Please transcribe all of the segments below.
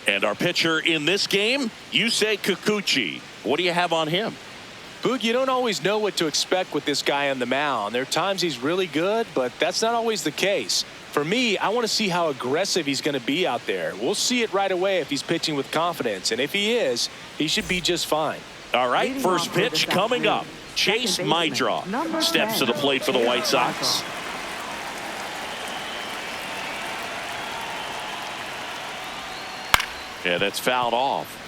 And our pitcher in this game, Yusei Kikuchi. What do you have on him? Boog, you don't always know what to expect with this guy on the mound. There are times he's really good, but that's not always the case. For me, I want to see how aggressive he's going to be out there. We'll see it right away if he's pitching with confidence. And if he is, he should be just fine. All right, first pitch coming up. Chase Mydra steps to the plate for the White Sox. Yeah, that's fouled off.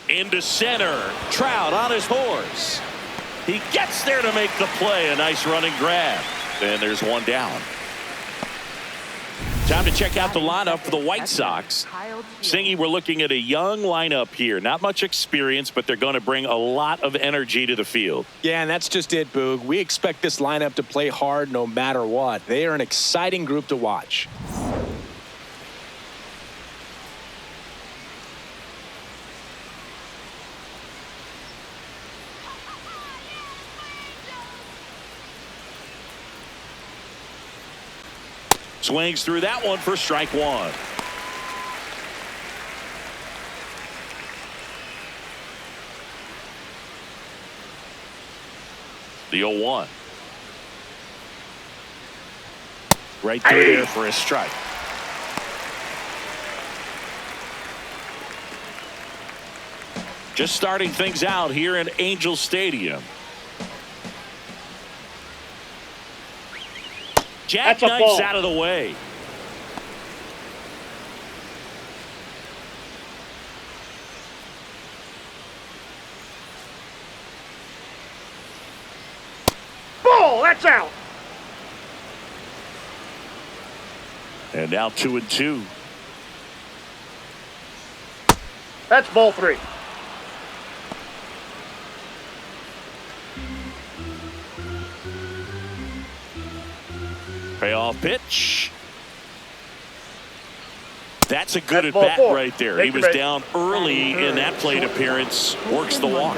Into center. Trout on his horse. He gets there to make the play. A nice running grab. And there's one down. Time to check out the lineup for the White Sox. Singy, we're looking at a young lineup here. Not much experience, but they're going to bring a lot of energy to the field. Yeah, and that's just it, Boog. We expect this lineup to play hard no matter what. They are an exciting group to watch. Swings through that one for strike one. The 0-1. Right through there for a strike. Just starting things out here in Angel Stadium. Jackknifes out of the way. Ball, that's out. And now 2-2. That's ball three. Payoff pitch. That's a good at bat right there. He was down early in that plate appearance. Works the walk.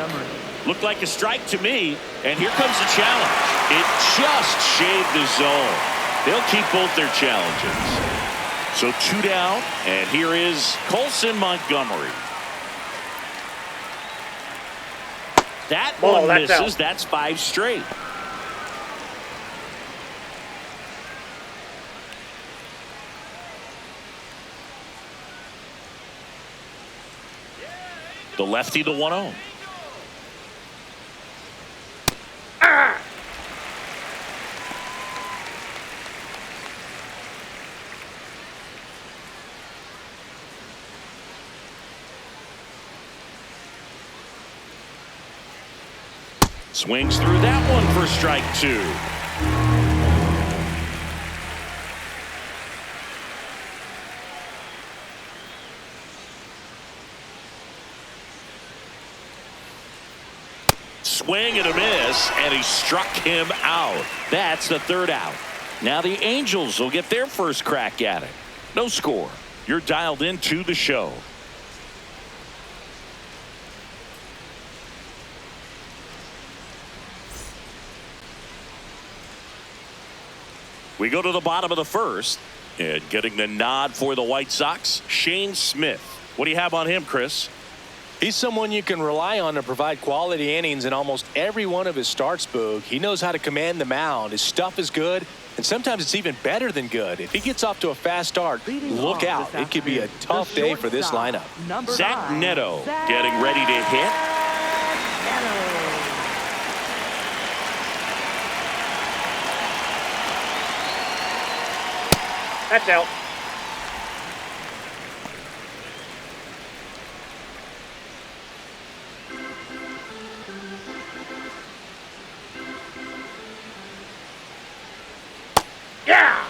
Looked like a strike to me. And here comes the challenge. It just shaved the zone. They'll keep both their challenges. So 2 down. And here is Colson Montgomery. That one misses. That's 5 straight. The lefty, the 1-0. Swings through that one for strike 2. Swing and a miss, and he struck him out. That's the 3rd out. Now the Angels will get their first crack at it. No score. You're dialed into the show. We go to the bottom of the 1st, and getting the nod for the White Sox, Shane Smith. What do you have on him, Chris? He's someone you can rely on to provide quality innings in almost every one of his starts, Boog. He knows how to command the mound. His stuff is good, and sometimes it's even better than good. If he gets off to a fast start, look out. It could be a tough day for this lineup. Zach Neto getting ready to hit. That's out. Yeah.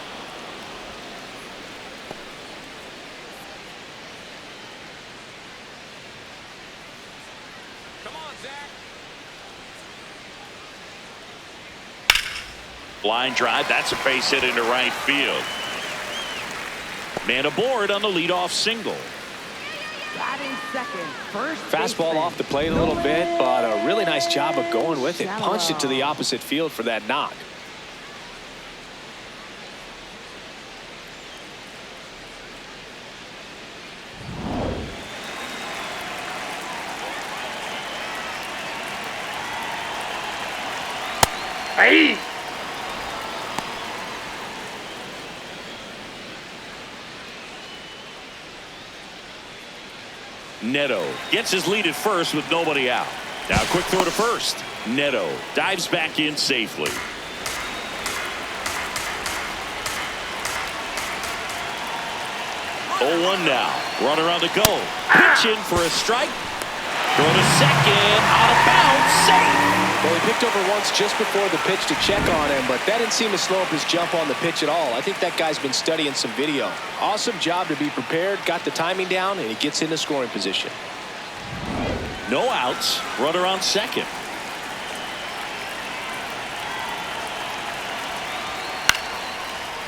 Come on, Zach. Line drive. That's a base hit into right field. Man aboard on the leadoff single. Fastball off the plate a little bit, but a really nice job of going with it. Punched it to the opposite field for that knock. Hey! Neto gets his lead at first with nobody out. Now quick throw to first. Neto dives back in safely. 0-1 now. Runner on the go. Pitch in for a strike. Throw to second. Out of bounds. Safe. Well, he picked over once just before the pitch to check on him, but that didn't seem to slow up his jump on the pitch at all. I think that guy's been studying some video. Awesome job to be prepared, got the timing down, and he gets into scoring position. No outs. Runner on second.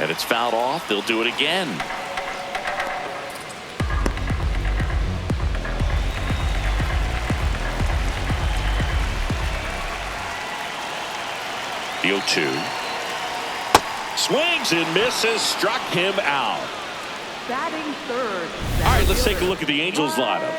And it's fouled off. They'll do it again. The 0-2. Swings and misses. Struck him out. Batting third. All right, let's take a look at the Angels lineup.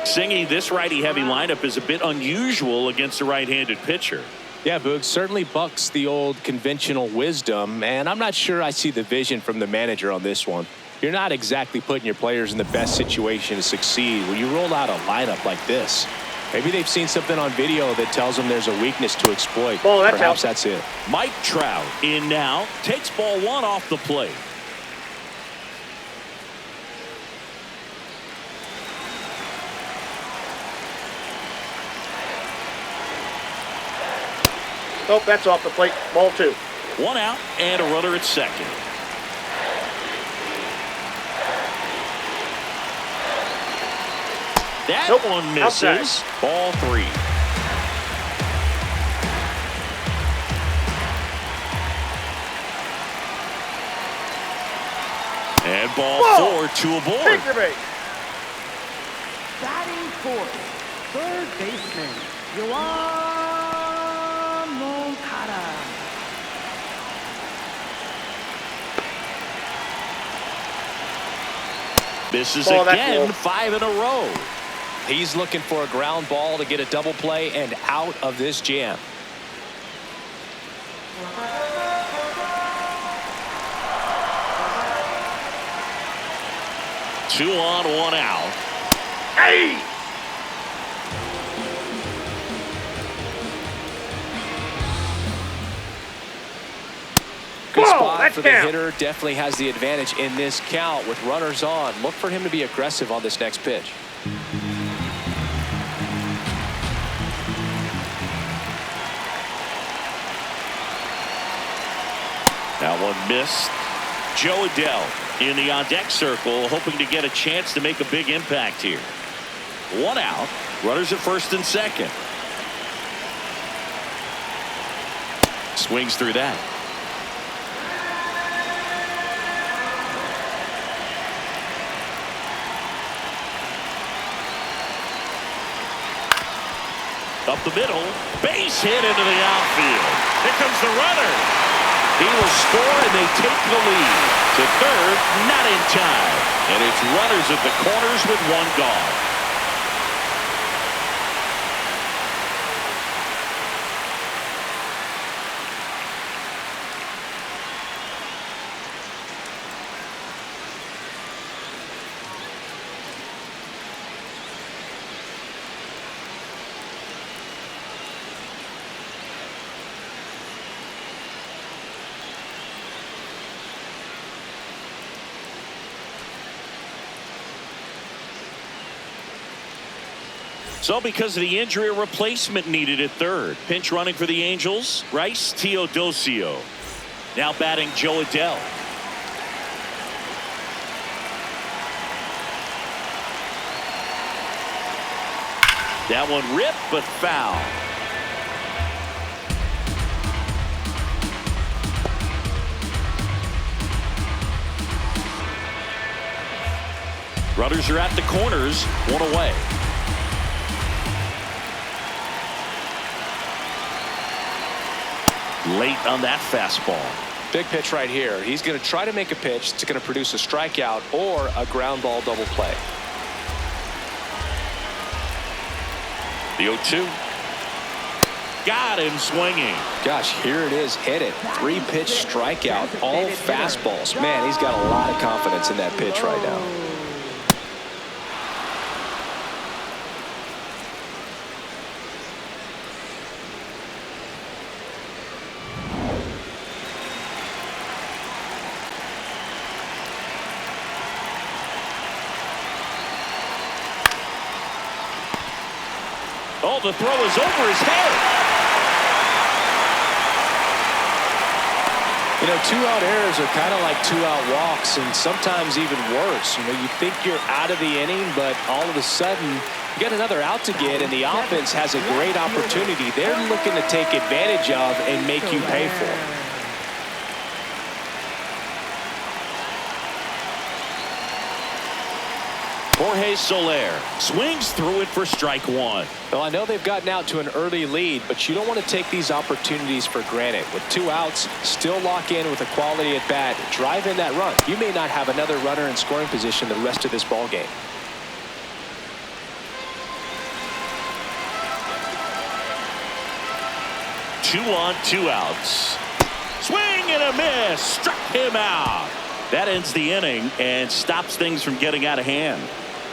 Singy, this righty-heavy lineup is a bit unusual against a right-handed pitcher. Yeah, Boog, certainly bucks the old conventional wisdom, and I'm not sure I see the vision from the manager on this one. You're not exactly putting your players in the best situation to succeed when you roll out a lineup like this. Maybe they've seen something on video that tells them there's a weakness to exploit. Perhaps that's it. Mike Trout in now. Takes ball one off the plate. Nope, that's off the plate. Ball two. One out and a runner at second. That one misses. Outside. Ball three. And ball four, two aboard. Take your base. Batting fourth. Third baseman. Yoan Moncada. Misses Ball, that's again, low. 5 in a row. He's looking for a ground ball to get a double play and out of this jam. Two on, one out. Hey! Good Whoa, spot that's for the down. hitter. Definitely has the advantage in this count with runners on. Look for him to be aggressive on this next pitch. That one missed. Joe Adele in the on-deck circle, hoping to get a chance to make a big impact here. One out. Runners at first and second. Swings through that. Up the middle, base hit into the outfield. Here comes the runner. He will score and they take the lead. To third, not in time. And it's runners at the corners with one gone. So because of the injury, a replacement needed at third. Pinch running for the Angels, Rice Teodosio. Now batting Joe Adele. That one ripped but foul. Runners are at the corners, one away. Late on that fastball. Big pitch right here. He's going to try to make a pitch that's going to produce a strikeout or a ground ball double play. The 0-2. Got him swinging. Gosh, here it is. Hit it. 3-pitch strikeout. All fastballs. Man, he's got a lot of confidence in that pitch right now. Oh, the throw is over his head. You know, 2-out errors are kind of like 2-out walks, and sometimes even worse. You know, you think you're out of the inning, but all of a sudden you got another out to get, and the offense has a great opportunity they're looking to take advantage of and make you pay for. Jorge Soler swings through it for strike one. Well, I know they've gotten out to an early lead, but you don't want to take these opportunities for granted. With 2 outs, still lock in with a quality at bat, drive in that run. You may not have another runner in scoring position the rest of this ball game. Two on, 2 outs. Swing and a miss. Struck him out. That ends the inning and stops things from getting out of hand.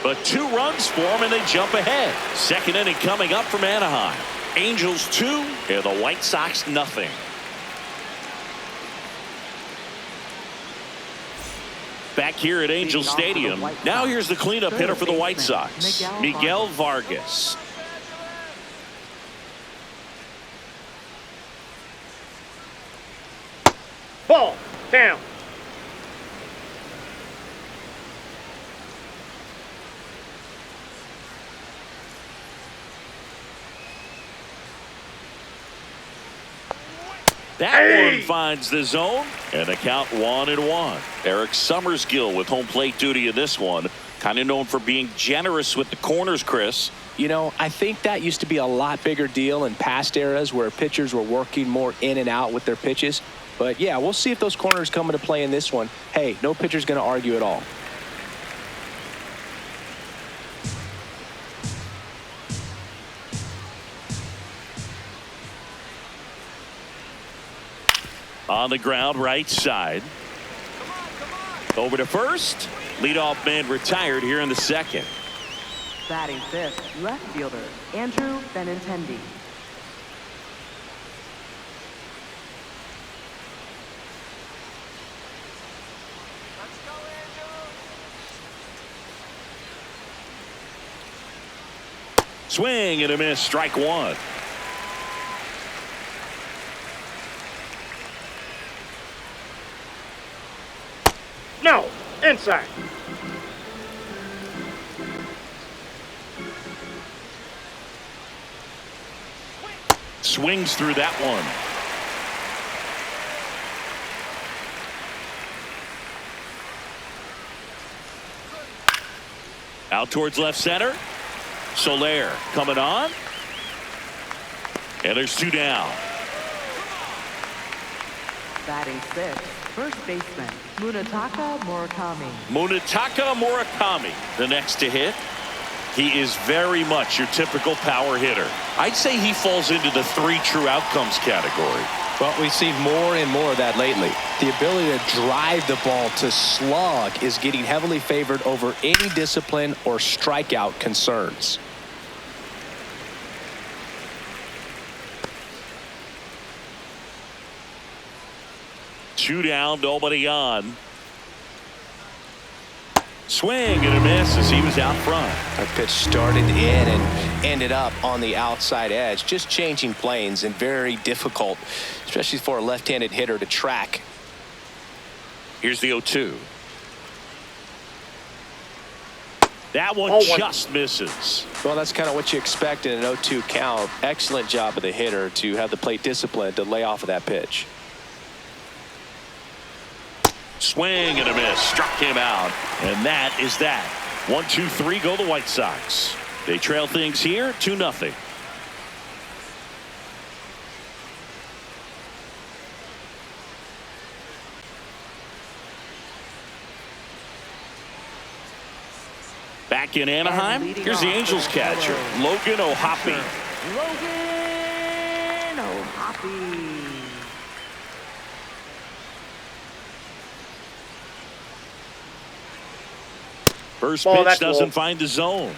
But 2 runs for them and they jump ahead. Second inning coming up from Anaheim. Angels 2 and the White Sox nothing. Back here at Angel Stadium. Now here's the cleanup hitter for the White Sox, Miguel Vargas. Ball down. That one finds the zone, and the count 1-1. Eric Summersgill with home plate duty in this one. Kind of known for being generous with the corners, Chris. You know, I think that used to be a lot bigger deal in past eras where pitchers were working more in and out with their pitches. But, yeah, we'll see if those corners come into play in this one. Hey, no pitcher's going to argue at all. On the ground, right side. Over to first. Leadoff man retired here in the second. Batting fifth, left fielder, Andrew Benintendi. Swing and a miss, strike one. No, inside. Swings through that one. Out towards left center. Soler coming on. And there's 2 down. Batting sixth, first baseman, Munetaka Muratami, the next to hit. He is very much your typical power hitter. I'd say he falls into the 3 true outcomes category. Well, we've seen more and more of that lately. The ability to drive the ball to slug is getting heavily favored over any discipline or strikeout concerns. Two down, nobody on. Swing and a miss as he was out front. That pitch started in and ended up on the outside edge. Just changing planes and very difficult, especially for a left-handed hitter to track. Here's the 0-2. That one just misses. Well, that's kind of what you expect in an 0-2 count. Excellent job of the hitter to have the plate discipline to lay off of that pitch. Swing and a miss. Struck him out. And that is that. 1-2-3 go the White Sox. They trail things here 2-0. Back in Anaheim, here's the Angels catcher, Logan O'Hoppe. Logan O'Hoppe. First pitch doesn't find the zone.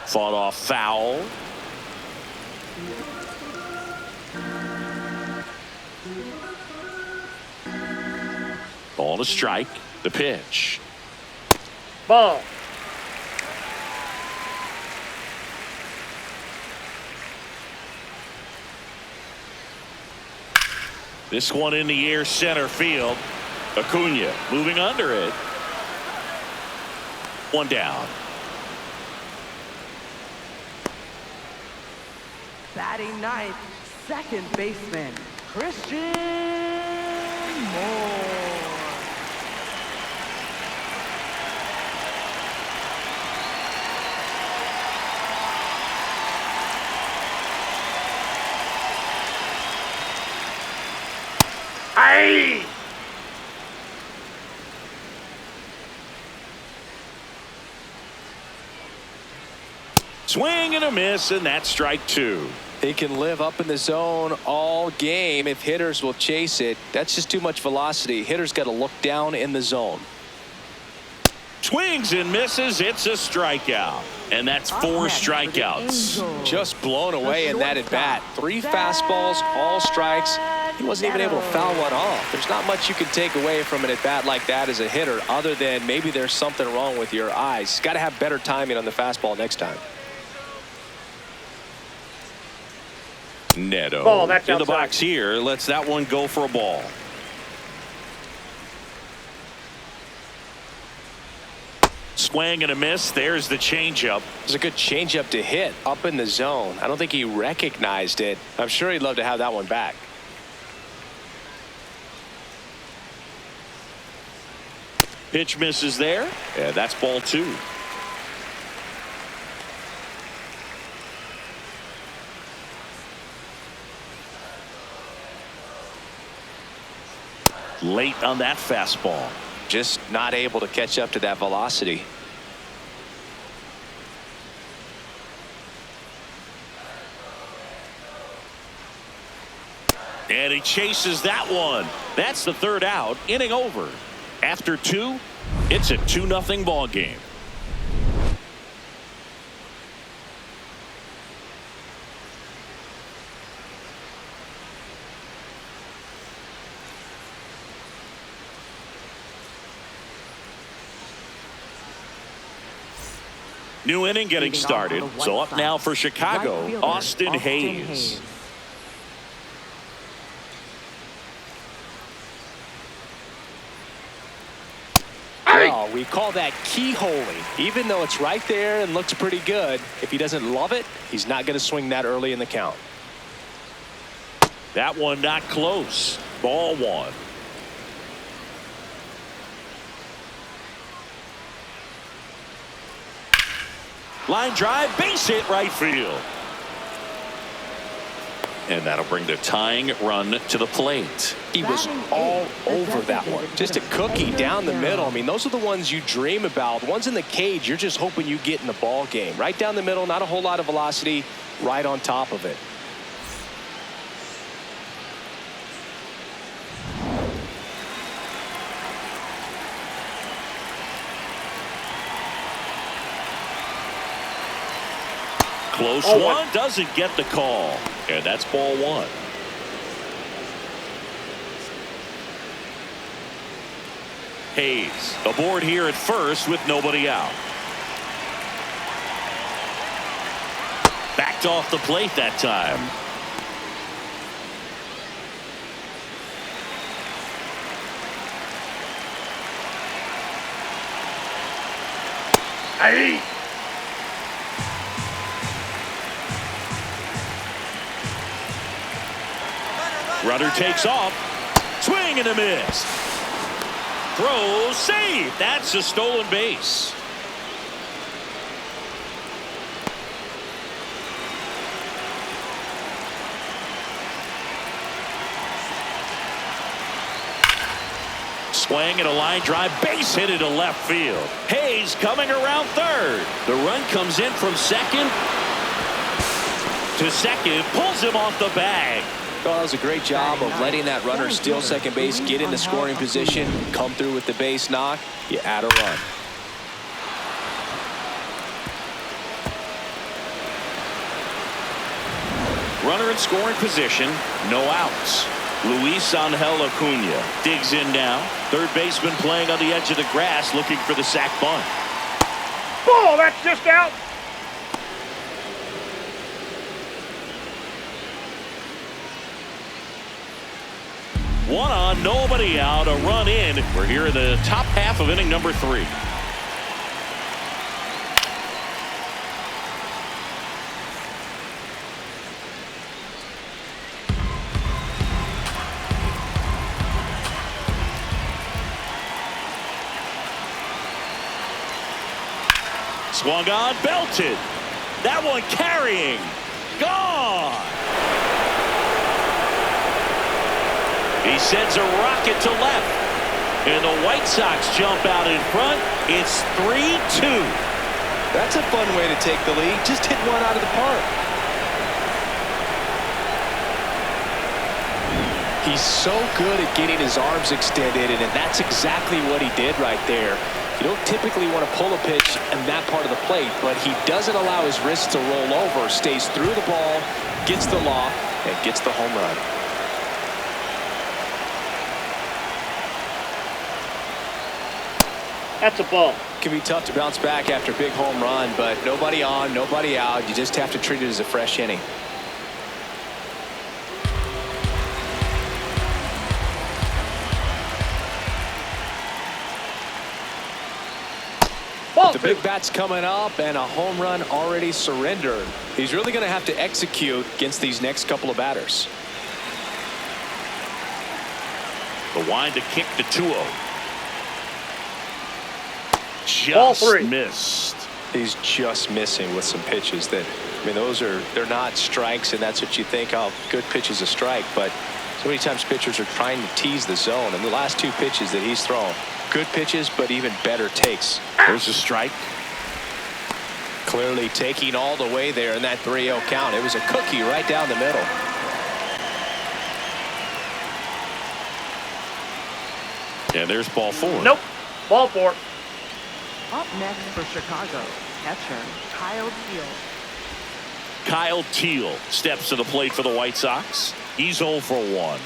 Fought off foul. Ball to strike. The pitch. Ball. This one in the air, center field. Acuna moving under it. One down. Batting ninth, second baseman, Christian Moore. Aye. Swing and a miss, and that's strike two. He can live up in the zone all game if hitters will chase it. That's just too much velocity. Hitters got to look down in the zone. Swings and misses. It's a strikeout. And that's 4 strikeouts. Just blown away in that at bat. 3 fastballs, all strikes. He wasn't even able to foul one off. There's not much you can take away from an at bat like that as a hitter, other than maybe there's something wrong with your eyes. Got to have better timing on the fastball next time. Neto Ball, that's in the outside. box here. Lets that one go for a ball. Swing and a miss. There's the changeup. It was a good changeup to hit up in the zone. I don't think he recognized it. I'm sure he'd love to have that one back. Pitch misses there. Yeah, that's ball 2. Late on that fastball. Just not able to catch up to that velocity. And he chases that one. That's the 3rd out. Inning over. After 2, it's a 2-0 ball game. New inning getting started. So up now for Chicago, Austin Hayes. Well, we call that keyholing. Even though it's right there and looks pretty good, if he doesn't love it, he's not going to swing that early in the count. That one not close. Ball 1. Line drive, base hit right field. And that'll bring the tying run to the plate. He was all over that one. Just a cookie down the middle. I mean, those are the ones you dream about. The ones in the cage, you're just hoping you get in the ball game. Right down the middle, not a whole lot of velocity, right on top of it. Close one, doesn't get the call. And that's ball 1. Hayes aboard here at first with nobody out. Backed off the plate that time. Aye. Runner takes off. Swing swing and a miss. Throw, save. That's a stolen base. Swing and a line drive, base hit to left field. Hayes coming around third. The run comes in from second to second, pulls him off the bag. Well, that was a great job of letting that runner steal second base, get into scoring position, come through with the base knock. You add a run. Runner in scoring position, no outs. Luis Angel Acuna digs in now. Third baseman playing on the edge of the grass, looking for the sac bunt. Ball, that's just out. One on, nobody out, a run in. We're here in the top half of inning number 3. Swung on, belted. That one carrying. Gone. He sends a rocket to left. And the White Sox jump out in front. It's 3-2. That's a fun way to take the lead. Just hit one out of the park. He's so good at getting his arms extended, and that's exactly what he did right there. You don't typically want to pull a pitch in that part of the plate, but he doesn't allow his wrist to roll over, stays through the ball, gets the loft, and gets the home run. That's a ball. It can be tough to bounce back after a big home run, but nobody on, nobody out. You just have to treat it as a fresh inning. The big bat's coming up, and a home run already surrendered. He's really going to have to execute against these next couple of batters. The wind to kick the 2-0. Ball Just 3. missed. He's just missing with some pitches that, I mean, they're not strikes, and that's what you think, oh, good pitch is a strike, but so many times pitchers are trying to tease the zone, and the last 2 pitches that he's thrown, good pitches, but even better takes. There's a strike. Clearly taking all the way there in that 3-0 count. It was a cookie right down the middle. And there's ball 4. Nope. Ball 4. Up next for Chicago, catcher Kyle Teal. Kyle Teal steps to the plate for the White Sox. He's 0 for 1.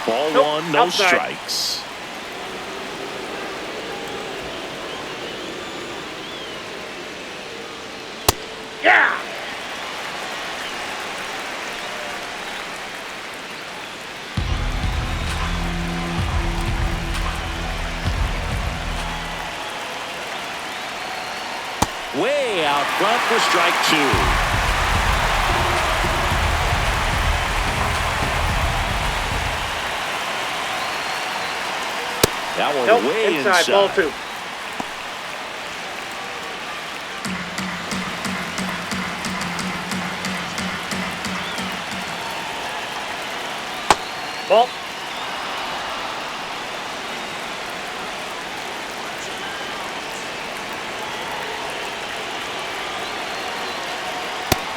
Ball Nope, 1, no outside. strikes. Yeah. Way out front for strike 2. That one Nope. way Inside. Ball 2. Ball.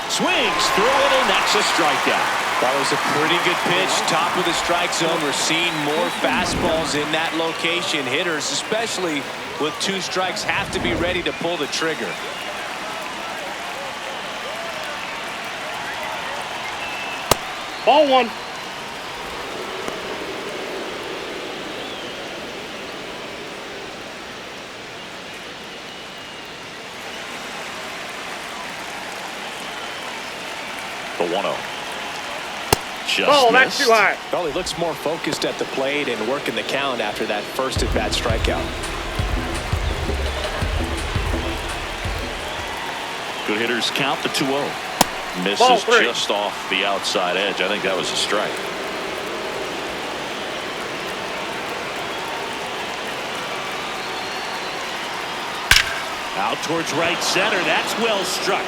Swings through it, and that's a strikeout. That was a pretty good pitch. Top of the strike zone. We're seeing more fastballs in that location. Hitters, especially with 2 strikes, have to be ready to pull the trigger. Ball 1. The 1-0. Just Ball, missed. that's too high. Well, he looks more focused at the plate and working the count after that first at-bat strikeout. Good hitters count the 2-0. Misses Ball 3. just off the outside edge. I think that was a strike. Out towards right center. That's well struck.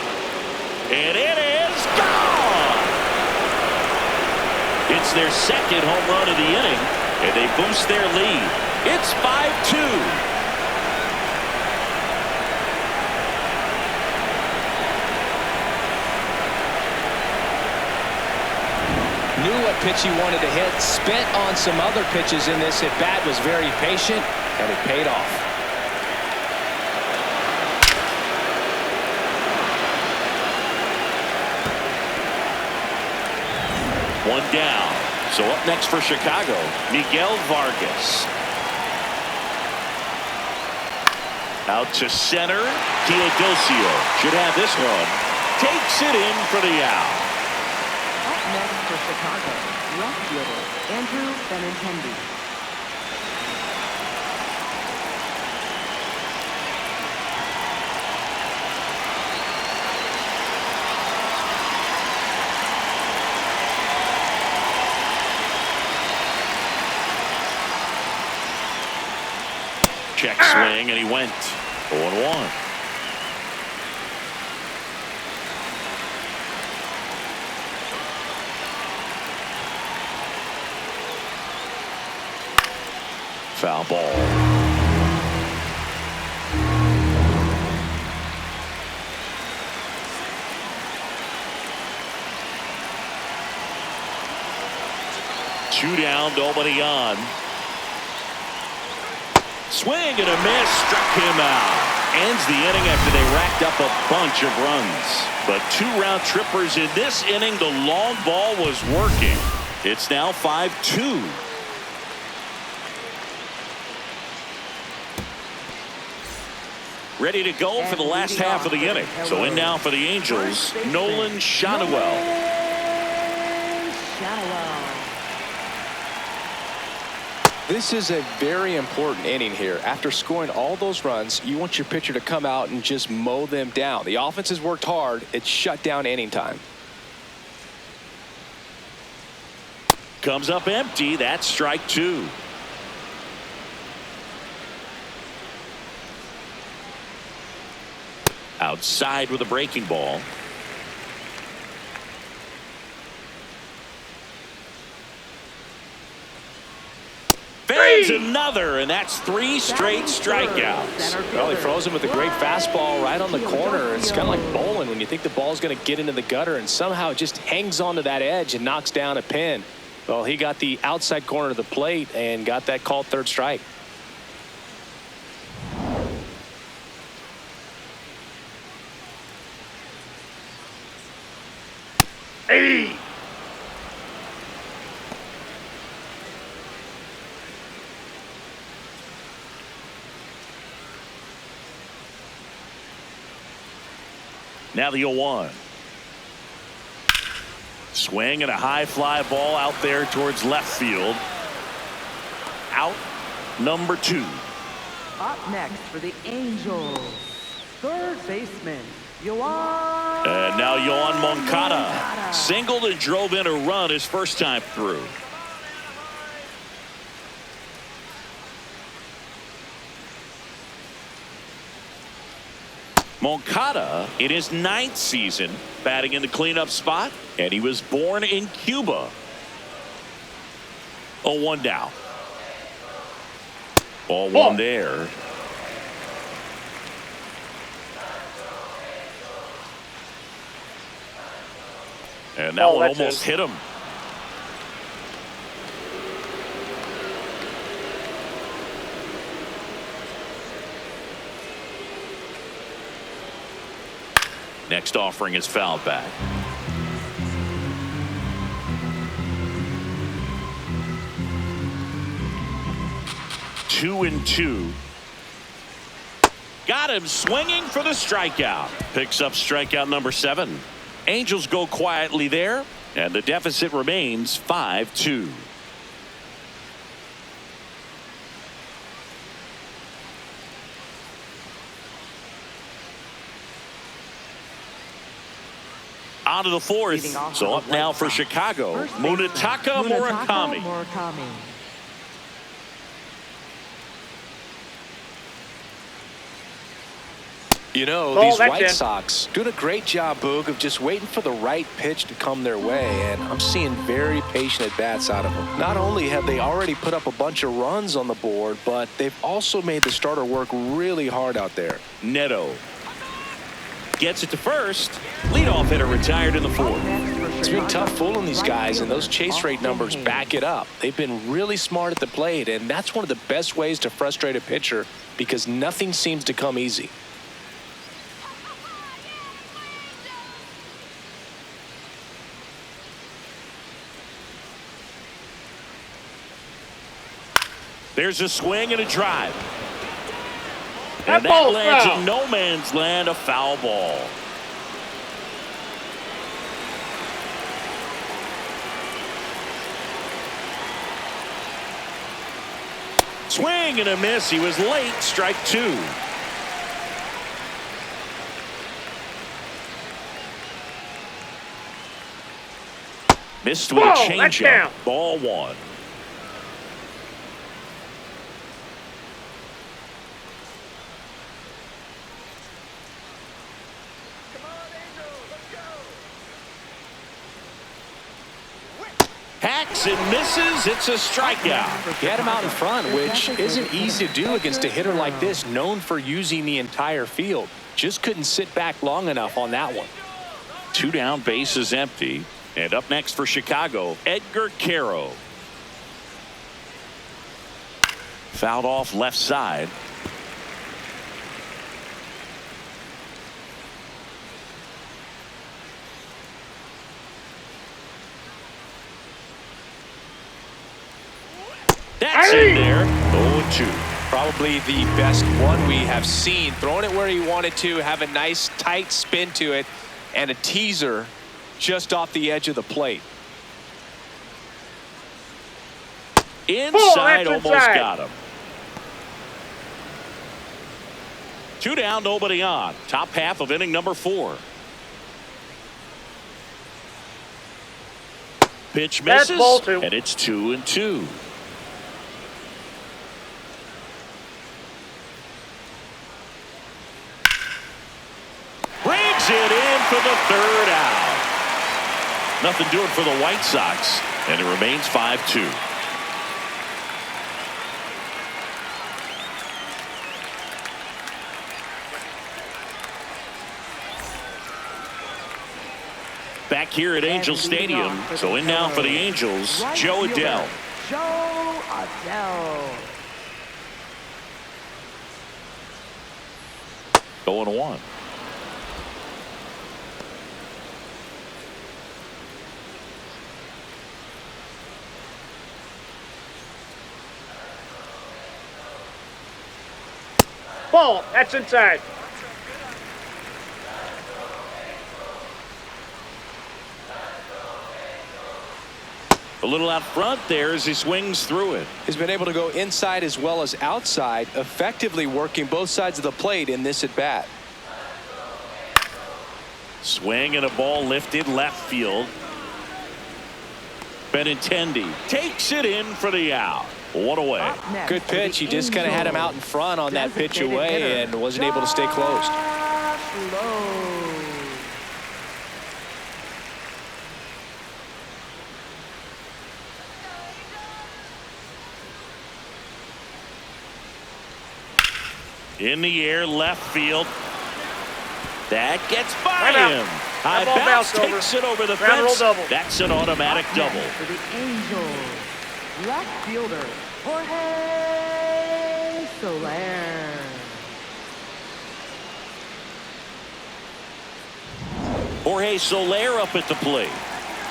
And it is gone. It's their second home run of the inning, and they boost their lead. It's 5-2. Knew what pitch he wanted to hit, spent on some other pitches in this at bat, was very patient, and it paid off. One down. So up next for Chicago, Miguel Vargas. Out to center. Teodosio should have this one. Takes it in for the out. Up next for Chicago, left fielder Andrew Benintendi. Check swing, and he went 0-1. Foul ball. Two down, nobody on. Swing and a miss, struck him out. Ends the inning after they racked up a bunch of runs. But 2 round trippers in this inning. The long ball was working. It's now 5-2. Ready to go for the last half of the inning. So in now for the Angels, Nolan Shotwell. This is a very important inning here. After scoring all those runs, you want your pitcher to come out and just mow them down. The offense has worked hard. It's shut down inning time. Comes up empty. That's strike 2. Outside with a breaking ball. Fades another, and that's 3 straight strikeouts. Well, he froze him with a great fastball right on the corner. It's kind of like bowling when you think the ball's going to get into the gutter, and somehow it just hangs onto that edge and knocks down a pin. Well, he got the outside corner of the plate and got that called 3rd strike. Hey! Now the 0-1. Swing and a high fly ball out there towards left field. Out number 2. Up next for the Angels, 3rd baseman Yoan. And now Yoan Moncada singled and drove in a run his first time through. Moncada in his 9th season batting in the cleanup spot, and he was born in Cuba. 0-1 down. 0-1 there. And that one almost hit him. Next offering is fouled back. Two and 2. Got him swinging for the strikeout. Picks up strikeout number 7. Angels go quietly there, and the deficit remains 5-2. On to the fourth. So up now for Chicago, Munetaka Murakami. You know, these White Sox doing a great job, Boog, of just waiting for the right pitch to come their way, and I'm seeing very patient at-bats out of them. Not only have they already put up a bunch of runs on the board, but they've also made the starter work really hard out there. Neto gets it to first. Leadoff hitter retired in the fourth. It's been tough fooling these guys, and those chase rate numbers back it up. They've been really smart at the plate, and that's one of the best ways to frustrate a pitcher because nothing seems to come easy. There's a swing and a drive. And that lands in no man's land, a foul ball. Swing and a miss. He was late. Strike two. Missed with a changeup. Ball one. Hacks and misses. It's a strikeout. He had him out in front, which isn't easy to do against a hitter like this, known for using the entire field. Just couldn't sit back long enough on that one. 2 down, bases empty. And up next for Chicago, Edgar Caro. Fouled off left side. That's in there. 0-2. Probably the best one we have seen. Throwing it where he wanted to, have a nice tight spin to it, and a teaser just off the edge of the plate. Inside, almost got him. 2 down, nobody on. Top half of inning number 4. Pitch misses, and it's 2-2. Brings it in for the 3rd out. Nothing doing for the White Sox, and it remains 5-2. Back here at Angel Stadium, so in now for the Angels, Joe Adell. Joe Adell. 0-1. Ball. That's inside. A little out front there as he swings through it. He's been able to go inside as well as outside, effectively working both sides of the plate in this at bat. Swing and a ball lifted left field. Benintendi takes it in for the out. 1 away. Good pitch. He just kind of had him out in front on that pitch away and wasn't able to stay close. In the air, left field. That gets by him. High bounce takes it over the fence. That's an automatic double. For the Angels, left fielder Jorge Soler. Jorge Soler up at the plate.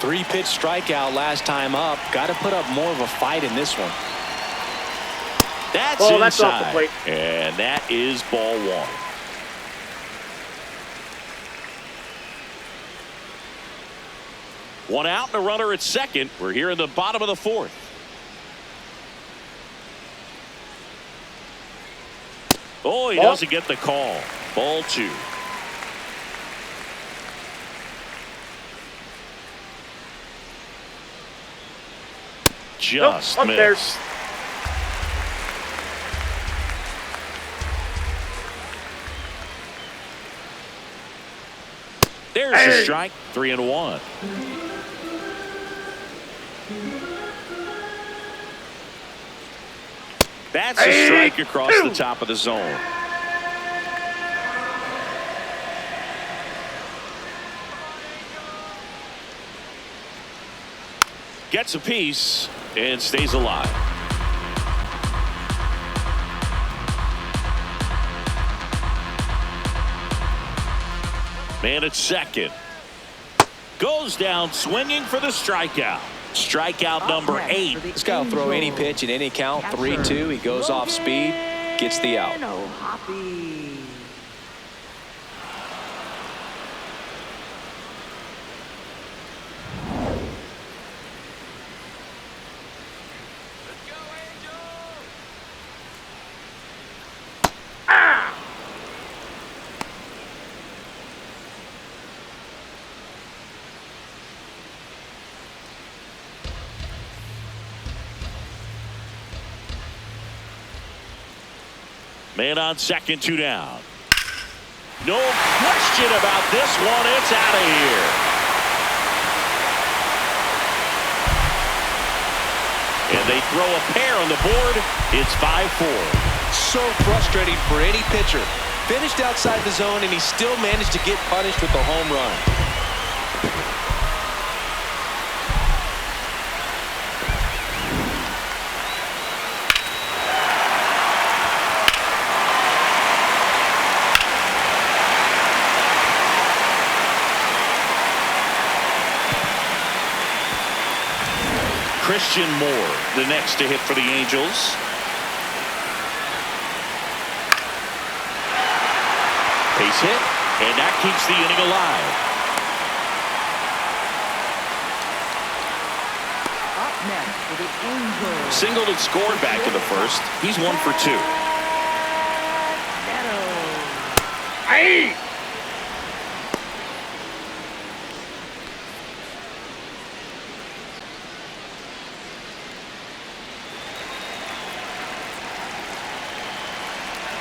3-pitch strikeout last time up. Got to put up more of a fight in this one. That's inside. That's off the plate. And that is ball 1. One out and a runner at second. We're here in the bottom of the 4th. Oh, he doesn't get the call. Ball 2. Just Nope, up there. missed. There's a strike. 3-1. That's a strike across the top of the zone. Gets a piece and stays alive. Man at second. Goes down swinging for the strikeout. Strikeout number 8. This guy will throw any pitch in any count. 3-2. He goes off speed, gets the out. Man on second, 2 down. No question about this one. It's out of here. And they throw a pair on the board. It's 5-4. So frustrating for any pitcher. Finished outside the zone, and he still managed to get punished with a home run. Christian Moore, the next to hit for the Angels. Base hit, and that keeps the inning alive. Up next for the Angels. Singled and scored back in the first. He's 1 for 2. Hey!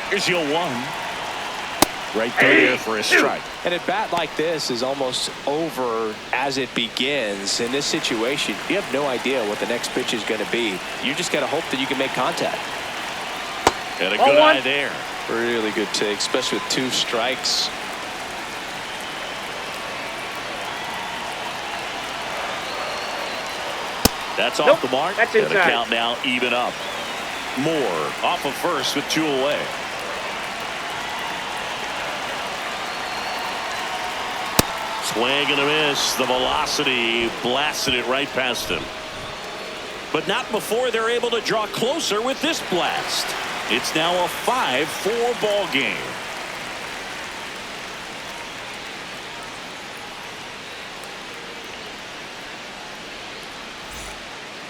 Here's your 1. Right there for a strike. And a bat like this is almost over as it begins. In this situation, you have no idea what the next pitch is going to be. You just got to hope that you can make contact. And a good eye there. Really good take, especially with 2 strikes. That's off the mark. That's and the inside. count now even up. Moore off of first with 2 away. Swing and a miss. The velocity blasted it right past him. But not before they're able to draw closer with this blast. It's now a 5-4 ball game.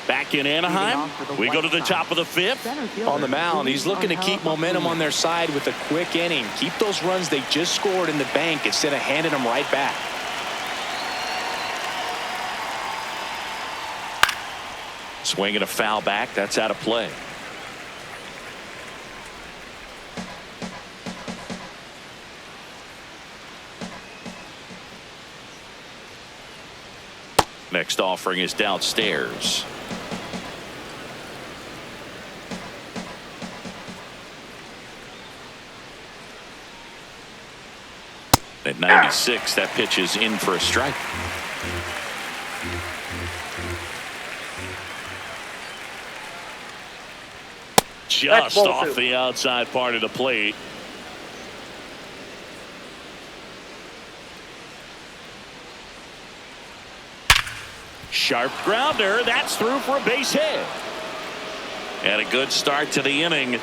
Back in Anaheim, we go to the top of the 5th. On the mound, he's looking to keep momentum on their side with a quick inning. Keep those runs they just scored in the bank instead of handing them right back. Swinging a foul back. That's out of play. Next offering is downstairs. At 96, that pitch is in for a strike. Just off the outside part of the plate. Sharp grounder. That's through for a base hit. And a good start to the inning.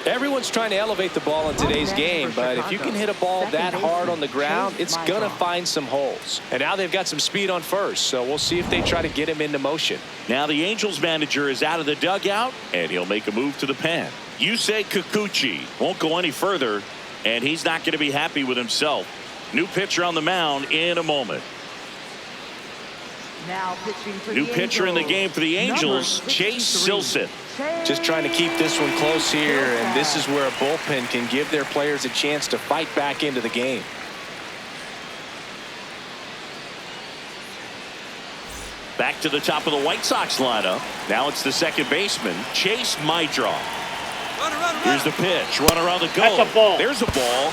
Everyone's trying to elevate the ball in today's game, but if you can hit a ball that hard on the ground, it's going to find some holes. And now they've got some speed on first, so we'll see if they try to get him into motion. Now the Angels manager is out of the dugout, and he'll make a move to the pen. Yusei Kikuchi won't go any further, and he's not going to be happy with himself. New pitcher on the mound in a moment. Now pitching for New the pitcher in the Angels, game for the Angels, number Chase 63. Silseth. Just trying to keep this one close here, and this is where a bullpen can give their players a chance to fight back into the game. Back to the top of the White Sox lineup. Now it's the second baseman, Chase Maidra. Here's the pitch. Runner on the go. That's a ball. There's a ball.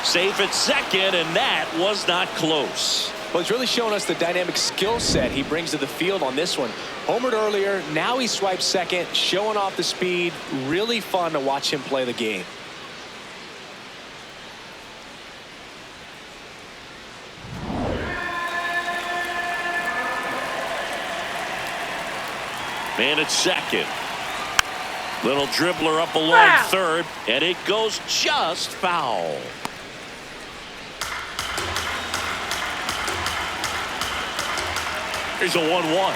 Safe at second, and that was not close. Well, he's really showing us the dynamic skill set he brings to the field on this one. Homered earlier, now he swipes second, showing off the speed. Really fun to watch him play the game. Man at second. Little dribbler up along third, and it goes just foul. Here's a 1-1.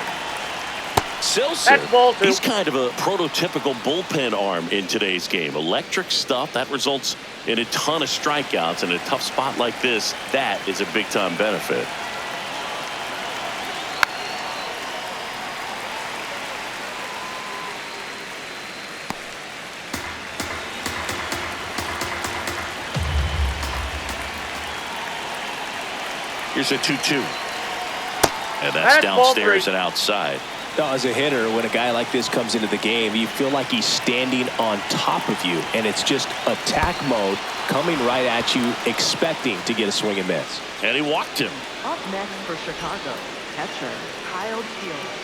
That's ball Silseth, two. he's kind of a prototypical bullpen arm in today's game. Electric stuff that results in a ton of strikeouts. In a tough spot like this, that is a big-time benefit. Here's a 2-2. And that's ball downstairs three. and outside. Now, as a hitter, when a guy like this comes into the game, you feel like he's standing on top of you, and it's just attack mode coming right at you, expecting to get a swing and miss. And he walked him. Up next for Chicago, catcher Kyle Steele.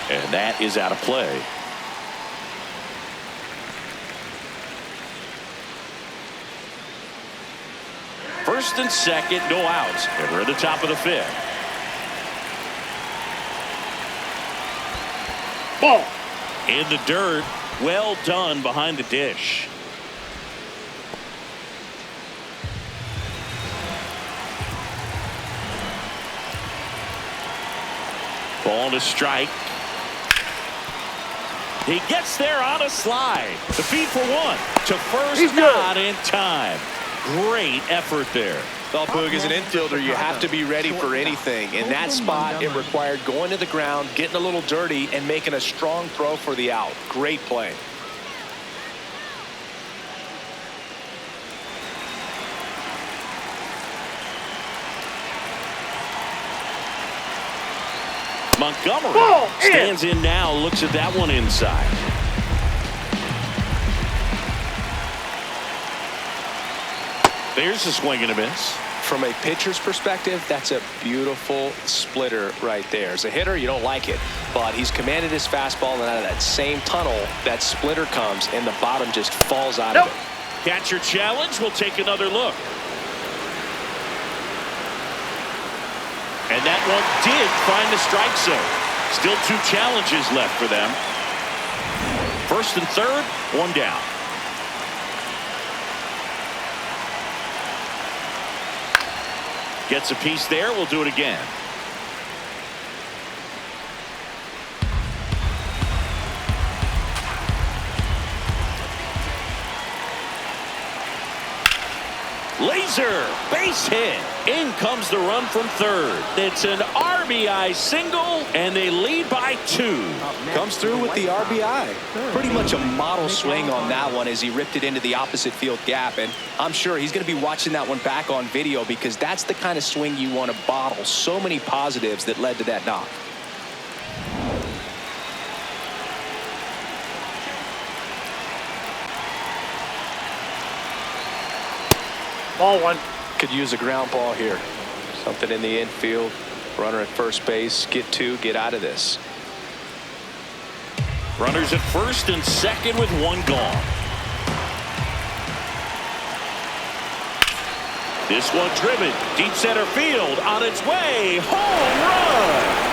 And that is out of play. First and second, no outs. And we're at the top of the fifth. Ball. In the dirt. Well done behind the dish. Ball to strike. He gets there on a slide. The feed for one. To first, He's good. not in time. Great effort there. Well, Boog, as an infielder, you have to be ready for anything. In that spot, it required going to the ground, getting a little dirty, and making a strong throw for the out. Great play. Montgomery Ball in. stands in now, looks at that one inside. There's a swing and a miss. From a pitcher's perspective, that's a beautiful splitter right there. As a hitter, you don't like it, but he's commanded his fastball, and out of that same tunnel, that splitter comes, and the bottom just falls out of it. Catcher challenge. We'll take another look. And that one did find the strike zone. Still 2 challenges left for them. First and third, one down. Gets a piece there. We'll do it again. Laser base hit. In comes the run from third. It's an RBI single, and they lead by 2. Comes through with the RBI. Pretty much a model swing on that one as he ripped it into the opposite field gap. And I'm sure he's going to be watching that one back on video, because that's the kind of swing you want to bottle. So many positives that led to that knock. Ball one. Could use a ground ball here. Something in the infield. Runner at first base. Get 2. Get out of this. Runners at first and second with 1 gone. This one driven deep center field, on its way. Home run.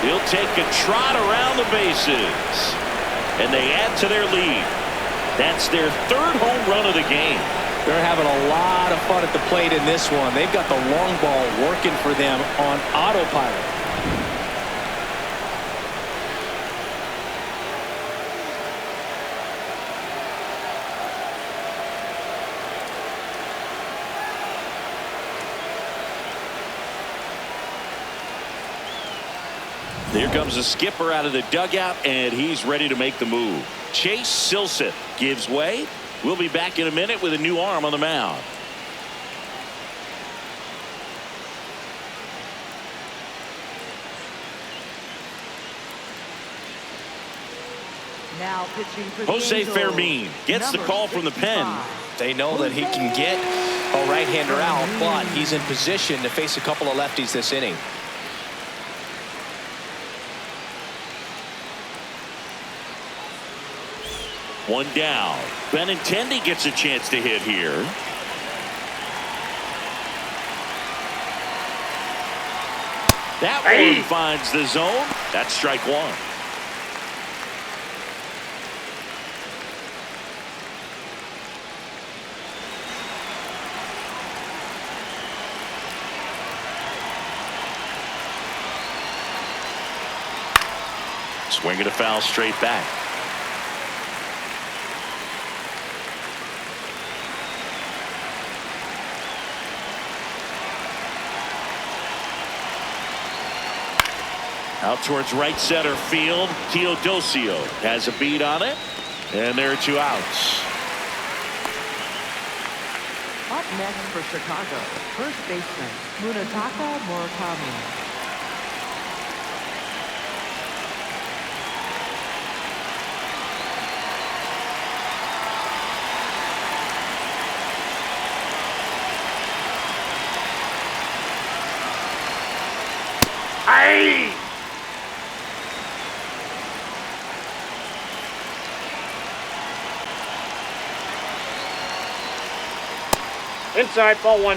He'll take a trot around the bases, and they add to their lead. That's their 3rd home run of the game. They're having a lot of fun at the plate in this one. They've got the long ball working for them on autopilot. Here comes the skipper out of the dugout, and he's ready to make the move. Chase Silseth gives way. We'll be back in a minute with a new arm on the mound. Now pitching for the Jose Angels, Fermin gets the call from the pen. They know that he can get a right-hander out, but he's in position to face a couple of lefties this inning. One down. Benintendi gets a chance to hit here. That one finds the zone. That's strike one. Swinging a foul straight back. Out towards right center field. Teodosio has a beat on it. And there are two outs. Up next for Chicago, first baseman Munetaka Murakami. Inside, ball one.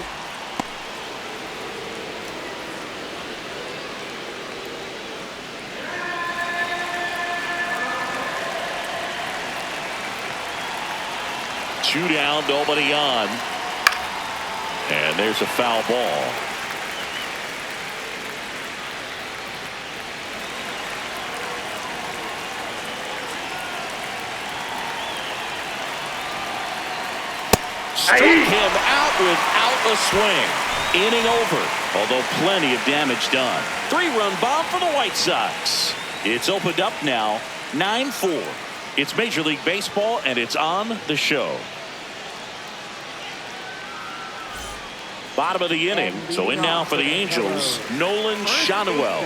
Two down, nobody on. And there's a foul ball. Struck him out without a swing. Inning over, although plenty of damage done. 3-run bomb for the White Sox. It's opened up now, 9-4. It's Major League Baseball, and it's on the show. Bottom of the inning, so in now for the Angels, Nolan Schanuel.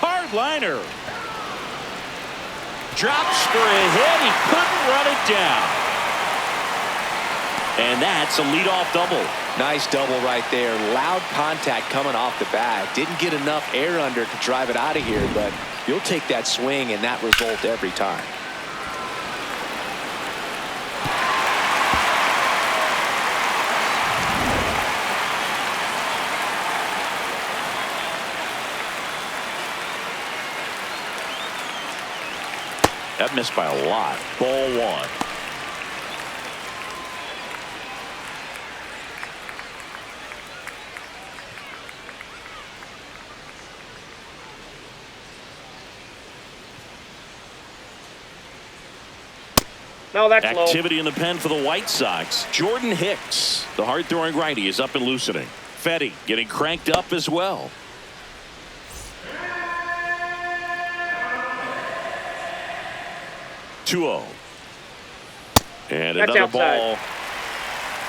Hard liner. Drops for a hit. He couldn't run it down. And that's a leadoff double. Nice double right there. Loud contact coming off the bat. Didn't get enough air under to drive it out of here, but you'll take that swing and that result every time. That missed by a lot. Ball one. No, that's low. Activity in the pen for the White Sox. Jordan Hicks, the hard-throwing righty, is up and loosening. Fetty getting cranked up as well. And that's another outside.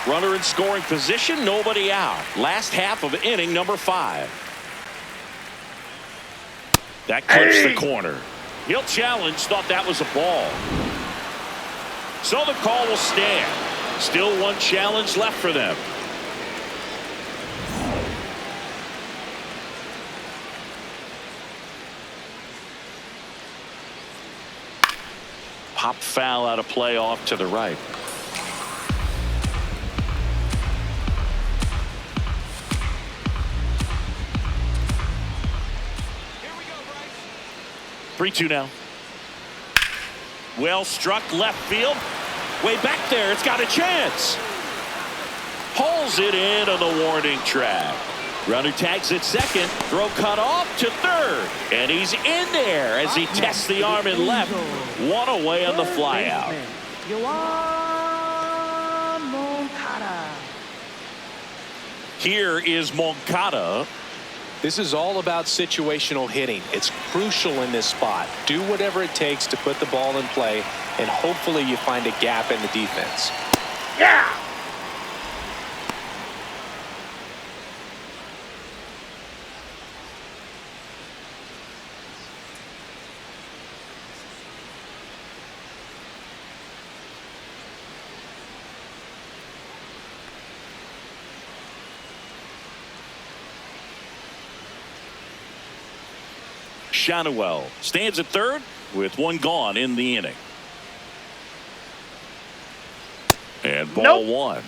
ball. Runner in scoring position, nobody out. Last half of inning number 5. That clips the corner. He'll challenge, thought that was a ball. So the call will stand. Still one challenge left for them. Pop foul out of play off to the right. Here we go, Bryce. 3-2 now. Well struck left field. Way back there. It's got a chance. Pulls it in on the warning track. Runner tags at second. Throw cut off to third. And he's in there as he tests the arm in left. One away on the flyout. Here is Moncada. This is all about situational hitting. It's crucial in this spot. Do whatever it takes to put the ball in play, and hopefully you find a gap in the defense. Yeah! Shadowell stands at third with one gone in the inning. And ball one.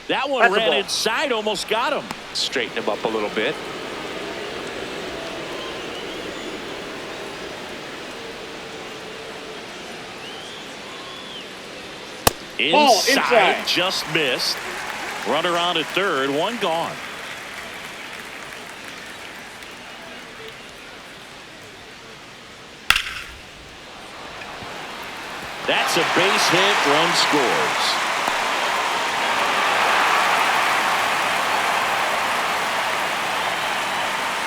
That one ran inside, almost got him. Straighten him up a little bit. Inside, just missed. Runner on at third, one gone. That's a base hit, run scores.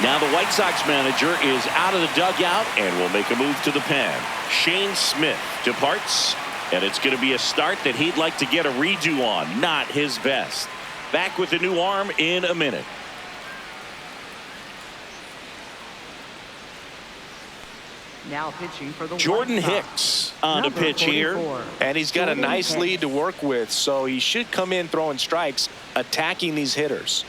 Now the White Sox manager is out of the dugout and will make a move to the pen. Shane Smith departs. And it's going to be a start that he'd like to get a redo on. Not his best. Back with a new arm in a minute. Now pitching for the Jordan White Sox. Hicks on the pitch 44. here. And he's got a nice lead to work with, so he should come in throwing strikes, attacking these hitters.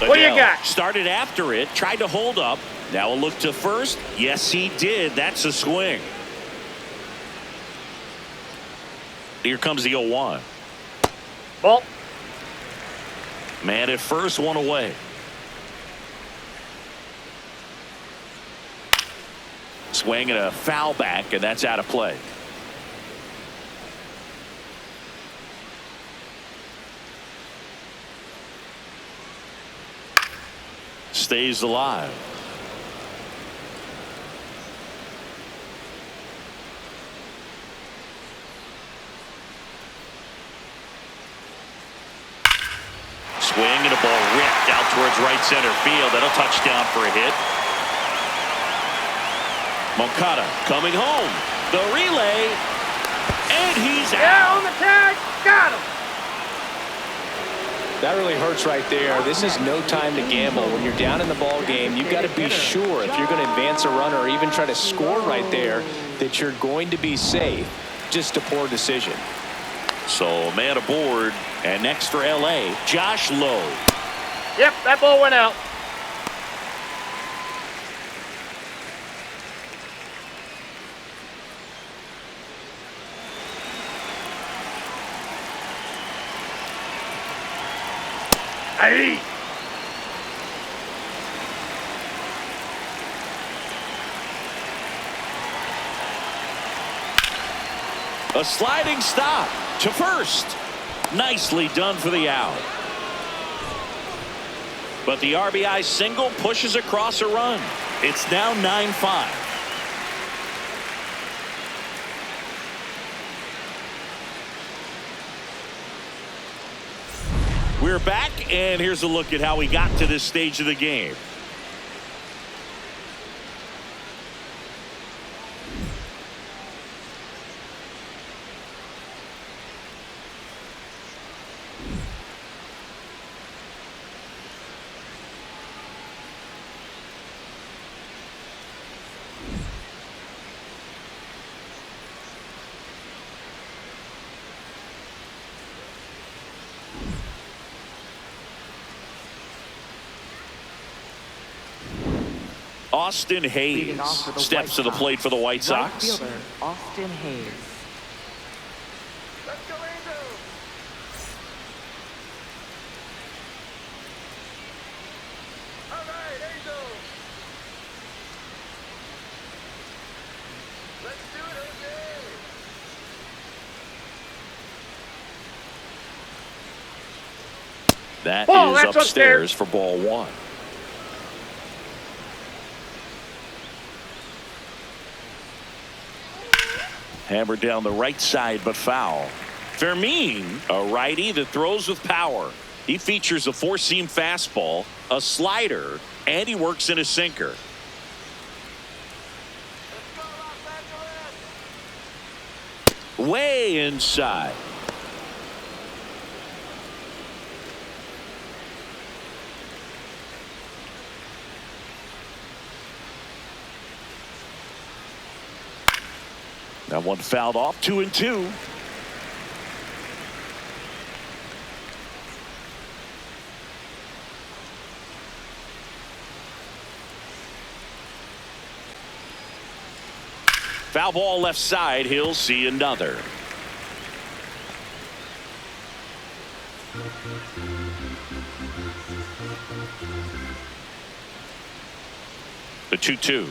What do you got? Started after it, tried to hold up. Now a look to first. Yes, he did. That's a swing. Here comes the 0-1. Ball. Man at first, one away. Swing and a foul back, and that's out of play. Stays alive. Swing and a ball ripped out towards right center field. That'll touchdown for a hit. Moncada coming home. The relay. And he's out. Yeah, on the tag. Got him. That really hurts right there. This is no time to gamble. When you're down in the ball game, you've got to be sure if you're going to advance a runner or even try to score right there that you're going to be safe. Just a poor decision. So a man aboard, and next for LA, Josh Lowe. Yep, that ball went out. Hey. A sliding stop to first. Nicely done for the out. But the RBI single pushes across a run. It's now 9-5. We're back, and here's a look at how we got to this stage of the game. Austin Leading Hayes off for the steps White to the Sox, plate for the White right Sox. fielder Austin Hayes. Let's go, Angels. All right, Angels. Let's do it, Jose. That Ball, is that's upstairs upstairs. for ball one. Hammered down the right side, but foul. Fermin, a righty that throws with power. He features a four-seam fastball, a slider, and he works in a sinker. Let's go, Los Angeles. Way inside. That one fouled off, 2-2. Foul ball left side. He'll see another. The 2-2.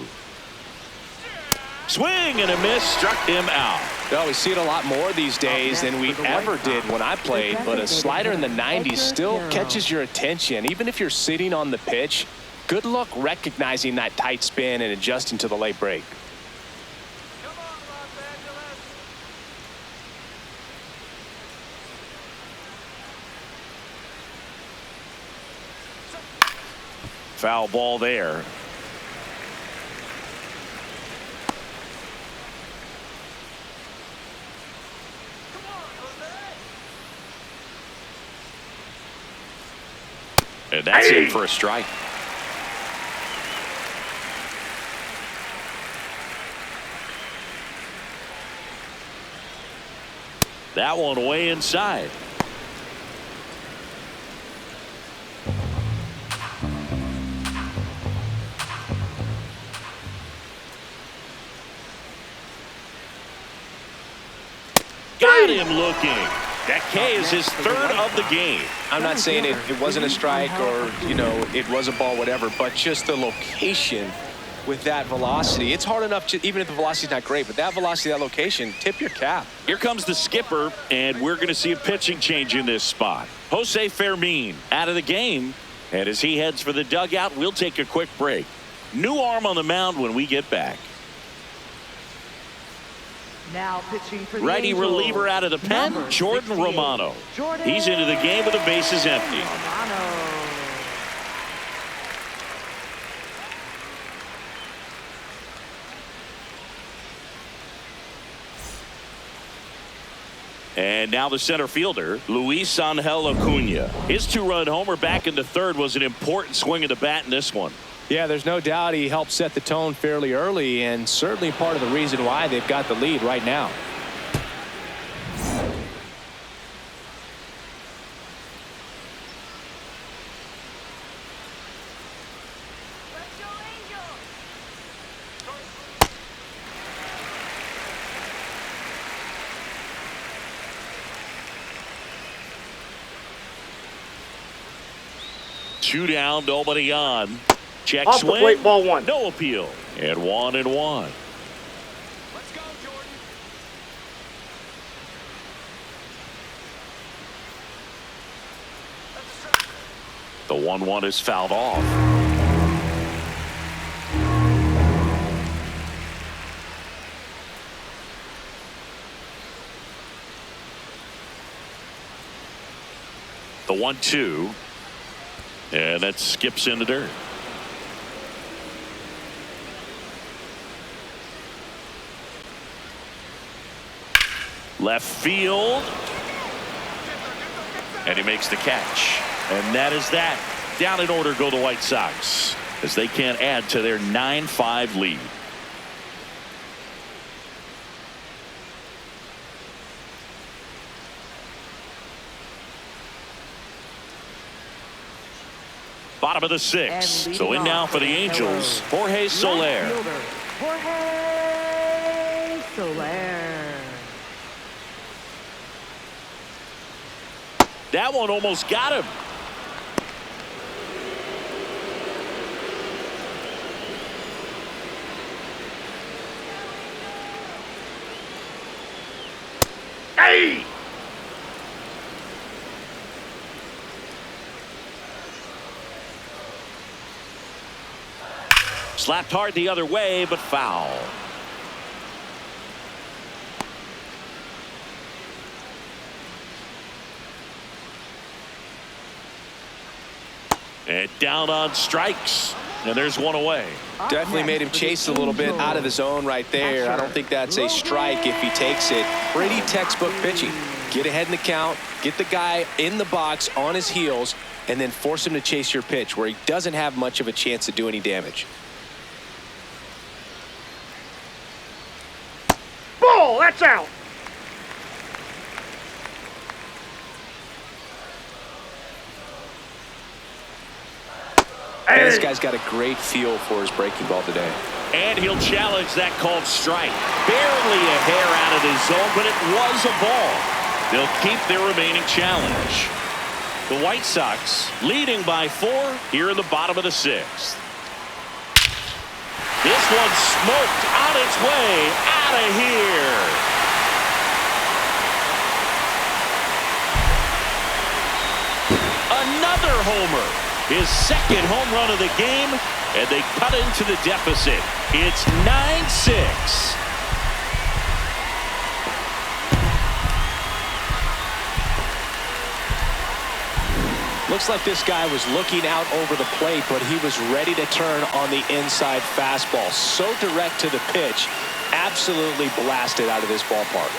Swing and a miss, struck him out. Well, we see it a lot more these days than we ever did when I played, but a slider in the 90s still catches your attention. Even if you're sitting on the pitch, good luck recognizing that tight spin and adjusting to the late break. Come on, Los Angeles. Foul ball there. Come on, Jose. And that's in for a strike. That one way inside. Got him looking. That K is his third of the game. I'm not saying it wasn't a strike or, you know, it was a ball, whatever, but just the location with that velocity. It's hard enough, to, even if the velocity's not great, but that velocity, that location, tip your cap. Here comes the skipper, and we're going to see a pitching change in this spot. Jose Fermin out of the game, and as he heads for the dugout, we'll take a quick break. New arm on the mound when we get back. Now pitching for the Righty Angels, reliever out of the pen, number Jordan 68, Romano. Jordan He's into the game with the bases empty. Romano. And now the center fielder, Luis Angel Acuna. His two-run homer back into third was an important swing of the bat in this one. Yeah, there's no doubt he helped set the tone fairly early, and certainly part of the reason why they've got the lead right now. Let's go, Angels. Two down, nobody on. Check Off the swing. plate, ball one. No appeal. And 1-1. Let's go, Jordan. The 1-1 is fouled off. The 1-2. And that skips in the dirt. Left field. And he makes the catch. And that is that. Down in order go the White Sox as they can't add to their 9-5 lead. Bottom of the sixth. So in now for the Angels, Jorge Soler. Jorge Soler. That one almost got him. Hey! Slapped hard the other way, but foul. And down on strikes. And there's one away. Definitely made him chase a little bit out of the zone right there. I don't think that's a strike if he takes it. Pretty textbook pitching. Get ahead in the count, get the guy in the box on his heels, and then force him to chase your pitch where he doesn't have much of a chance to do any damage. Ball, that's out. And this guy's got a great feel for his breaking ball today. And he'll challenge that called strike. Barely a hair out of his zone, but it was a ball. They'll keep their remaining challenge. The White Sox leading by 4 here in the bottom of the sixth. This one smoked on its way out of here. Another homer. His second home run of the game, and they cut into the deficit. It's 9-6. Looks like this guy was looking out over the plate, but he was ready to turn on the inside fastball. So direct to the pitch, absolutely blasted out of this ballpark.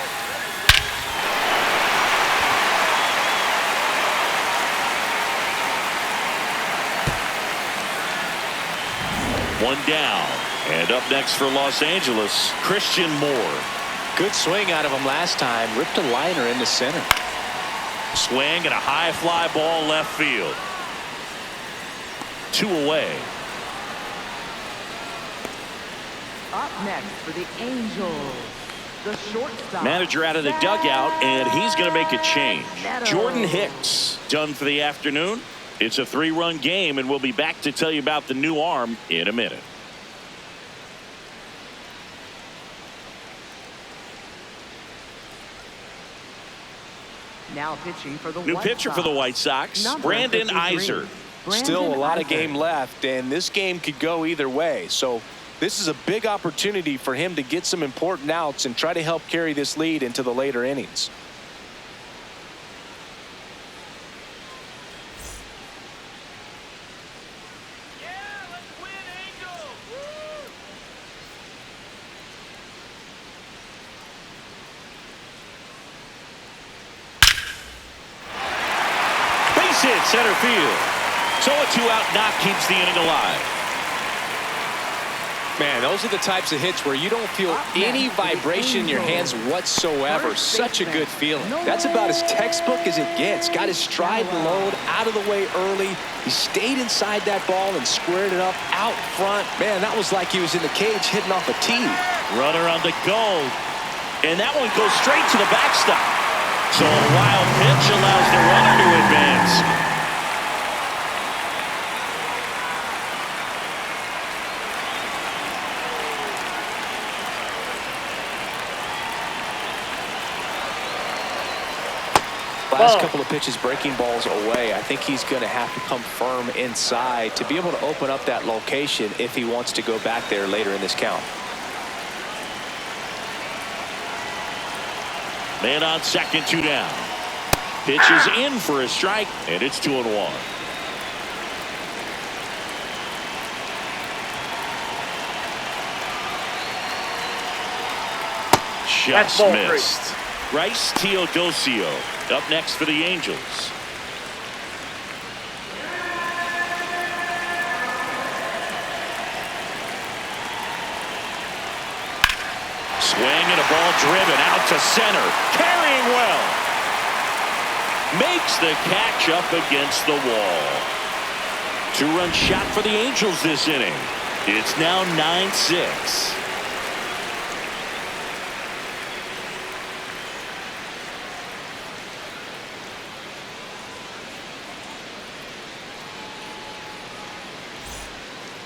One down. And up next for Los Angeles, Christian Moore. Good swing out of him last time. Ripped a liner into center. Swing and a high fly ball left field. 2 away. Up next for the Angels, the shortstop. Manager out of the dugout, and he's going to make a change. Jordan Hicks done for the afternoon. It's a 3-run game, and we'll be back to tell you about the new arm in a minute. Now pitching for the New White pitcher Sox. for the White Sox, Number Brandon 53. Iser. Still a lot of Iser. game left, and this game could go either way. So this is a big opportunity for him to get some important outs and try to help carry this lead into the later innings. Yeah, let's win, Angel! Woo! Base hit center field. So a 2-out knock keeps the inning alive. Man, those are the types of hits where you don't feel any vibration in your hands whatsoever. Such a good feeling. That's about as textbook as it gets. Got his stride and load out of the way early. He stayed inside that ball and squared it up out front. Man, that was like he was in the cage hitting off a tee. Runner on the go. And that one goes straight to the backstop. So a wild pitch allows the runner to advance. Last couple of pitches breaking balls away. I think he's going to have to come firm inside to be able to open up that location if he wants to go back there later in this count. Man on second, 2 down. Pitch is in for a strike, and it's 2-1. Just missed. Bryce Teodosio up next for the Angels. Swing and a ball driven out to center. Carrying well. Makes the catch up against the wall. Two-run shot for the Angels this inning. It's now 9-6.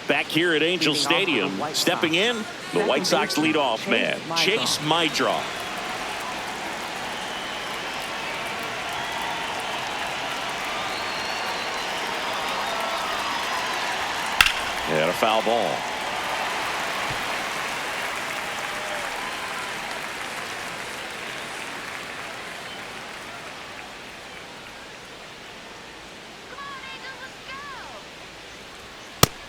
Back here at Angel Stadium, stepping in, the White Sox leadoff man, Chase Mydroff. And a foul ball.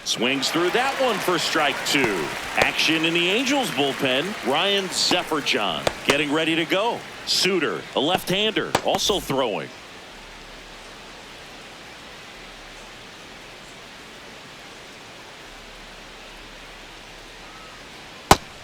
Swings through that one for strike two. Action in the Angels bullpen. Ryan Zefferjohn getting ready to go. Suter, a left-hander, also throwing.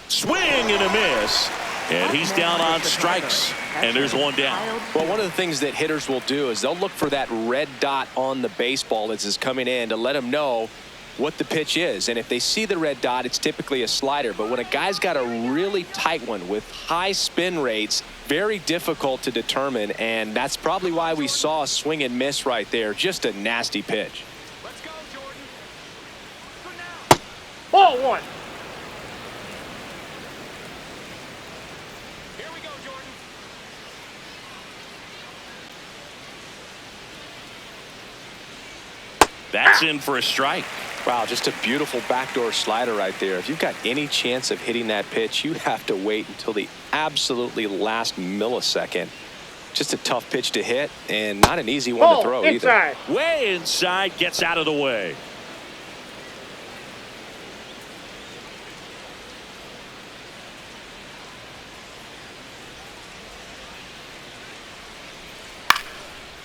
Swing and a miss. And he's down on strikes. And there's one down. Well, one of the things that hitters will do is they'll look for that red dot on the baseball as it's coming in to let them know what the pitch is. And if they see the red dot, it's typically a slider. But when a guy's got a really tight one with high spin rates, very difficult to determine. And that's probably why we saw a swing and miss right there. Just a nasty pitch. Let's go, Jordan. Good now. Ball one. Here we go, Jordan. That's in for a strike. Wow, just a beautiful backdoor slider right there. If you've got any chance of hitting that pitch, you have to wait until the absolutely last millisecond. Just a tough pitch to hit and not an easy one to throw inside. either. Way inside, gets out of the way.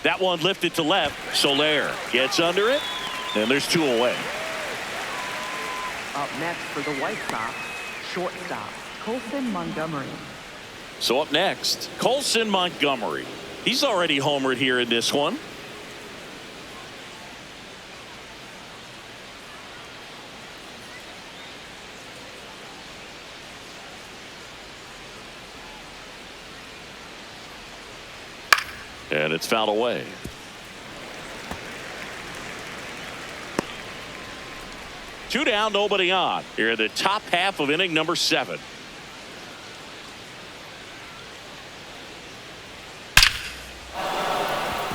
That one lifted to left. Soler gets under it, and there's two away. Up next for the White Sox, shortstop, Colson Montgomery. So up next, Colson Montgomery. He's already homered here in this one. And it's fouled away. Two down, nobody on. Here in the top half of inning number 7.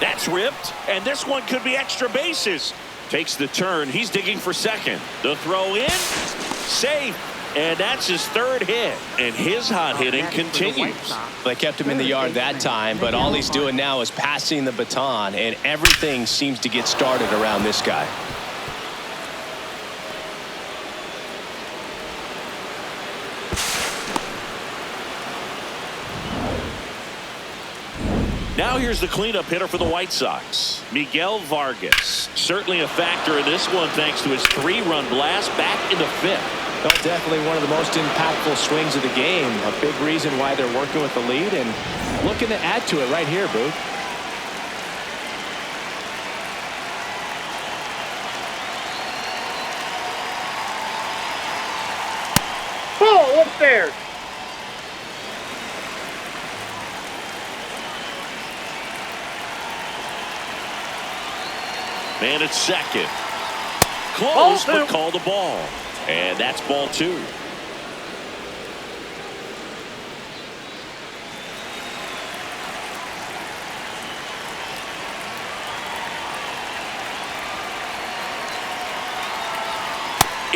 That's ripped, and this one could be extra bases. Takes the turn. He's digging for second. The throw in, safe, and that's his third hit. And his hot hitting continues. They kept him in the yard that time, but all he's doing now is passing the baton, and everything seems to get started around this guy. Now here's the cleanup hitter for the White Sox, Miguel Vargas. Certainly a factor in this one thanks to his 3-run blast back in the 5th. Well, definitely one of the most impactful swings of the game. A big reason why they're working with the lead and looking to add to it right here, Booth. Ball upstairs. Man at second. Close, but called a ball. And that's ball 2.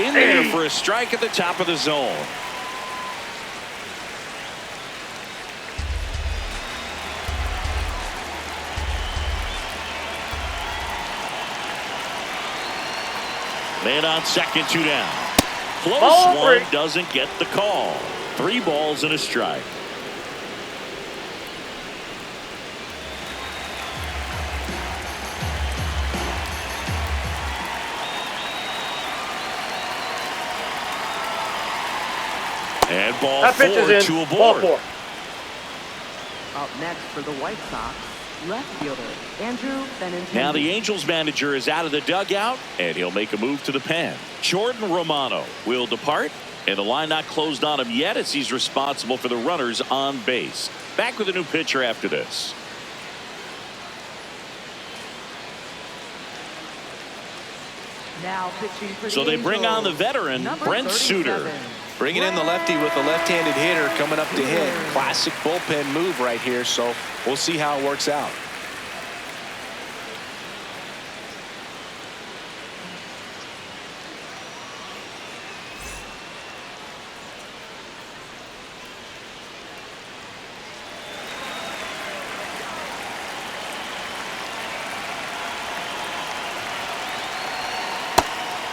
In there for a strike at the top of the zone. Man on second, 2 down. Close one, doesn't get the call. 3 balls and a strike. And ball 4, 2 aboard. Up next for the White Sox, Left fielder, Andrew Benintendi. Now the Angels manager is out of the dugout, and he'll make a move to the pen. Jordan Romano will depart, and the line not closed on him yet as he's responsible for the runners on base. Back with a new pitcher after this. Now pitching for the So they bring on the veteran, Number Brent 37. Suter. Bringing in the lefty with a left-handed hitter coming up to hit. Classic bullpen move right here, so we'll see how it works out.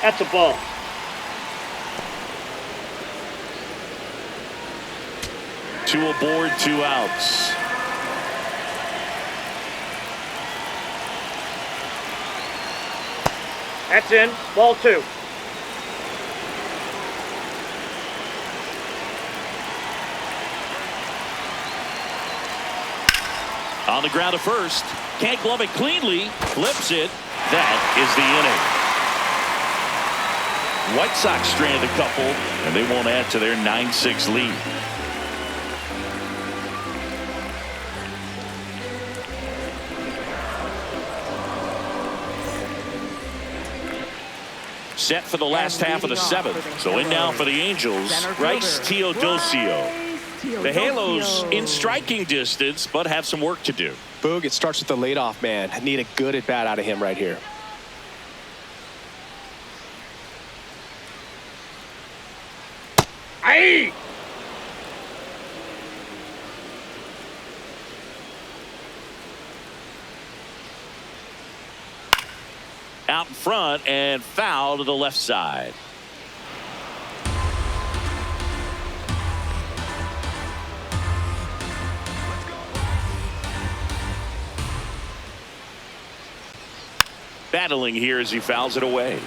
That's a ball. Two aboard, 2 outs. That's in. Ball 2. On the ground to first. Can't glove it cleanly. Flips it. That is the inning. White Sox strand a couple, and they won't add to their 9-6 lead. Set for the last half of the 7th. So in now for the Angels, Rice Teodosio. The Halos in striking distance, but have some work to do. Boog, it starts with the leadoff man. I need a good at bat out of him right here. Aye! Out in front and foul to the left side. Battling here as he fouls it away.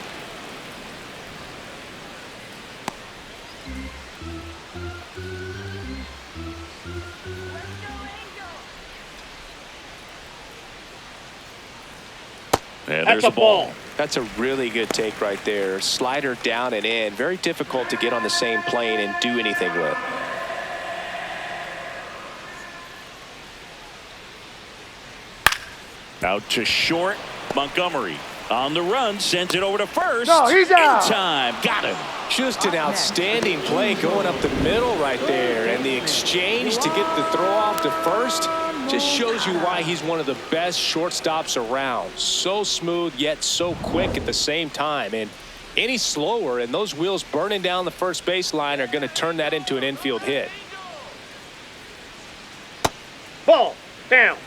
And there's a ball. That's a really good take right there. Slider down and in. Very difficult to get on the same plane and do anything with. Out to short. Montgomery on the run, sends it over to first. No, he's out. In time. Got him. Just an outstanding play going up the middle right there. And the exchange to get the throw off to first just shows you why he's one of the best shortstops around. So smooth, yet so quick at the same time. And any slower, and those wheels burning down the first baseline are going to turn that into an infield hit. Ball. Down.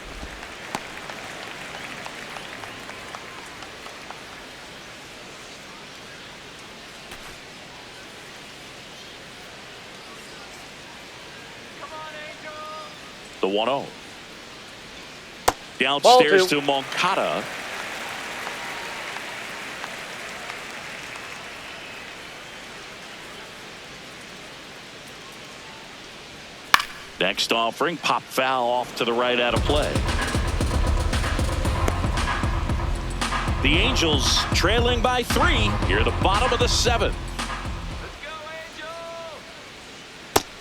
The 1-0. Downstairs to Moncada. Next offering, pop foul off to the right out of play. The Angels trailing by 3 here at the bottom of the 7th.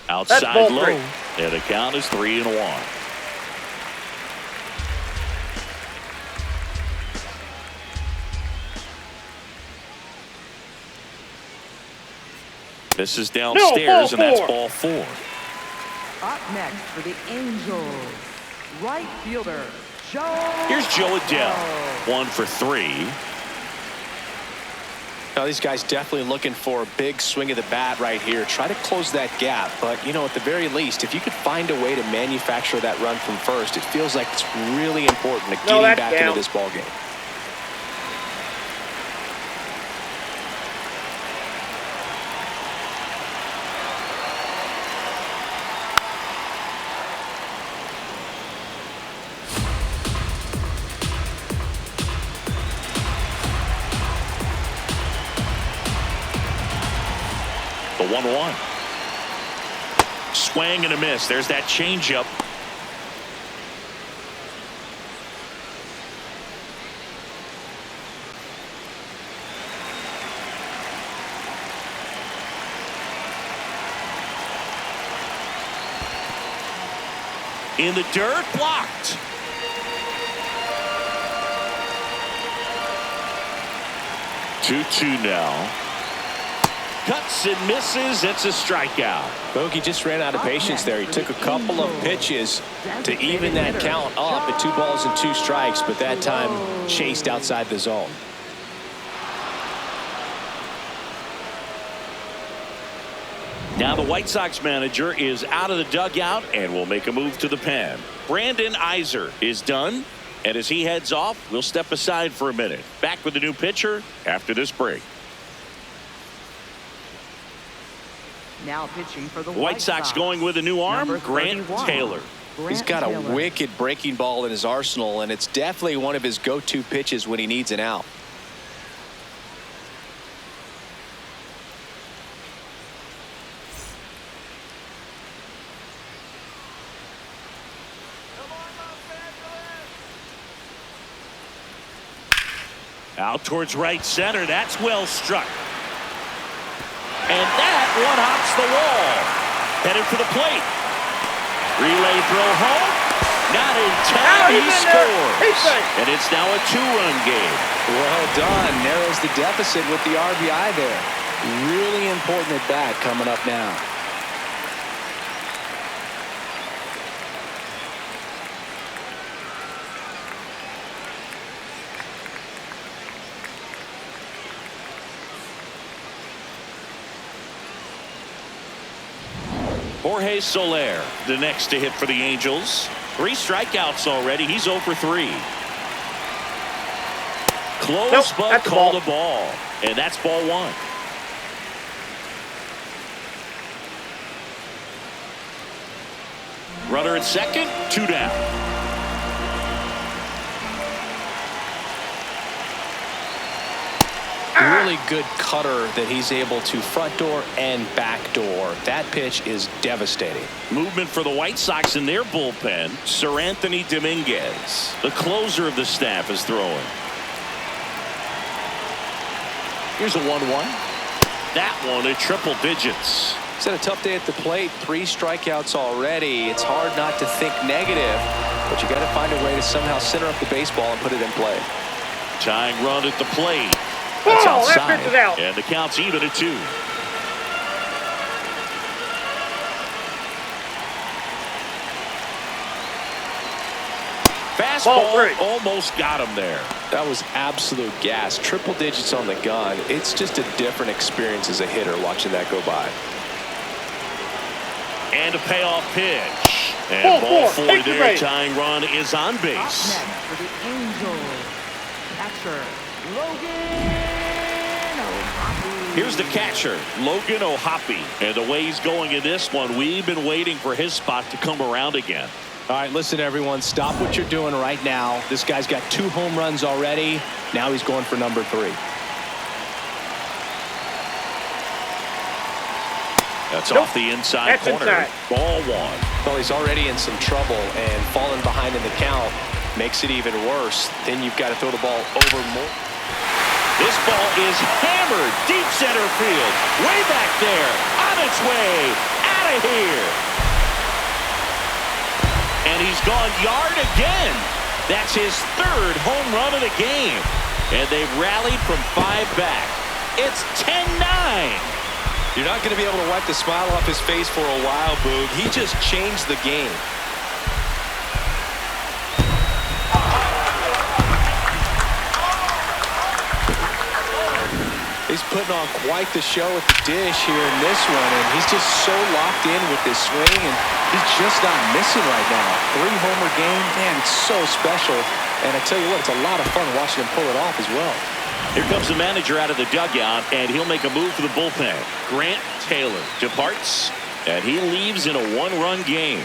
Outside low. And the count is 3-1. This is downstairs, and that's ball 4. Up next for the Angels, right fielder, Joe. Here's Joe Adele. 1 for 3. Now these guys definitely looking for a big swing of the bat right here. Try to close that gap. But, you know, at the very least, if you could find a way to manufacture that run from first, it feels like it's really important to getting back into this ball game. The 1-1. Swing and a miss. There's that changeup. In the dirt, blocked. Two now. Cuts and misses. It's a strikeout. Bogey just ran out of patience there. He took a couple of pitches to even that count up at 2 balls and 2 strikes, but that time chased outside the zone. Now the White Sox manager is out of the dugout and will make a move to the pen. Brandon Iser is done, and as he heads off, we'll step aside for a minute. Back with the new pitcher after this break. Now pitching for the White Sox going with a new arm, Grant Taylor. He's got a wicked breaking ball in his arsenal, and it's definitely one of his go-to pitches when he needs an out. Out towards right center. That's well struck. And that one hops the wall. Headed for the plate. Relay throw home. Not in time. He scores. And it's now a 2-run game. Well done. Narrows the deficit with the RBI there. Really important at bat coming up now. Jorge Soler, the next to hit for the Angels. 3 strikeouts already. He's 0 for 3. Close, but called a ball. And that's ball 1. Runner at second, 2 down. Really good cutter that he's able to front door and back door. That pitch is devastating. Movement for the White Sox in their bullpen. Sir Anthony Dominguez, the closer of the staff, is throwing. Here's a 1-1. That one at triple digits. He's had a tough day at the plate. 3 strikeouts already. It's hard not to think negative, but you got to find a way to somehow center up the baseball and put it in play. Tying run at the plate. That's outside. That pitch is out. And the count's even at 2. Fastball almost got him there. That was absolute gas. Triple digits on the gun. It's just a different experience as a hitter watching that go by. And a payoff pitch. And ball 4 there. Tying run is on base. Up next for the Angels, catcher Logan. Here's the catcher, Logan O'Hoppe. And the way he's going in this one, we've been waiting for his spot to come around again. All right, listen, everyone. Stop what you're doing right now. This guy's got 2 home runs already. Now he's going for number 3. That's off the inside corner. Ball 1. Well, he's already in some trouble, and falling behind in the count makes it even worse. Then you've got to throw the ball over more. This ball is hammered deep center field. Way back there. On its way. Out of here. And he's gone yard again. That's his 3rd home run of the game. And they've rallied from 5 back. It's 10-9. You're not going to be able to wipe the smile off his face for a while, Boog. He just changed the game. He's putting on quite the show at the dish here in this one, and he's just so locked in with this swing, and he's just not missing right now. 3-homer game, man, it's so special. And I tell you what, it's a lot of fun watching him pull it off as well. Here comes the manager out of the dugout, and he'll make a move for the bullpen. Grant Taylor departs, and he leaves in a 1-run game.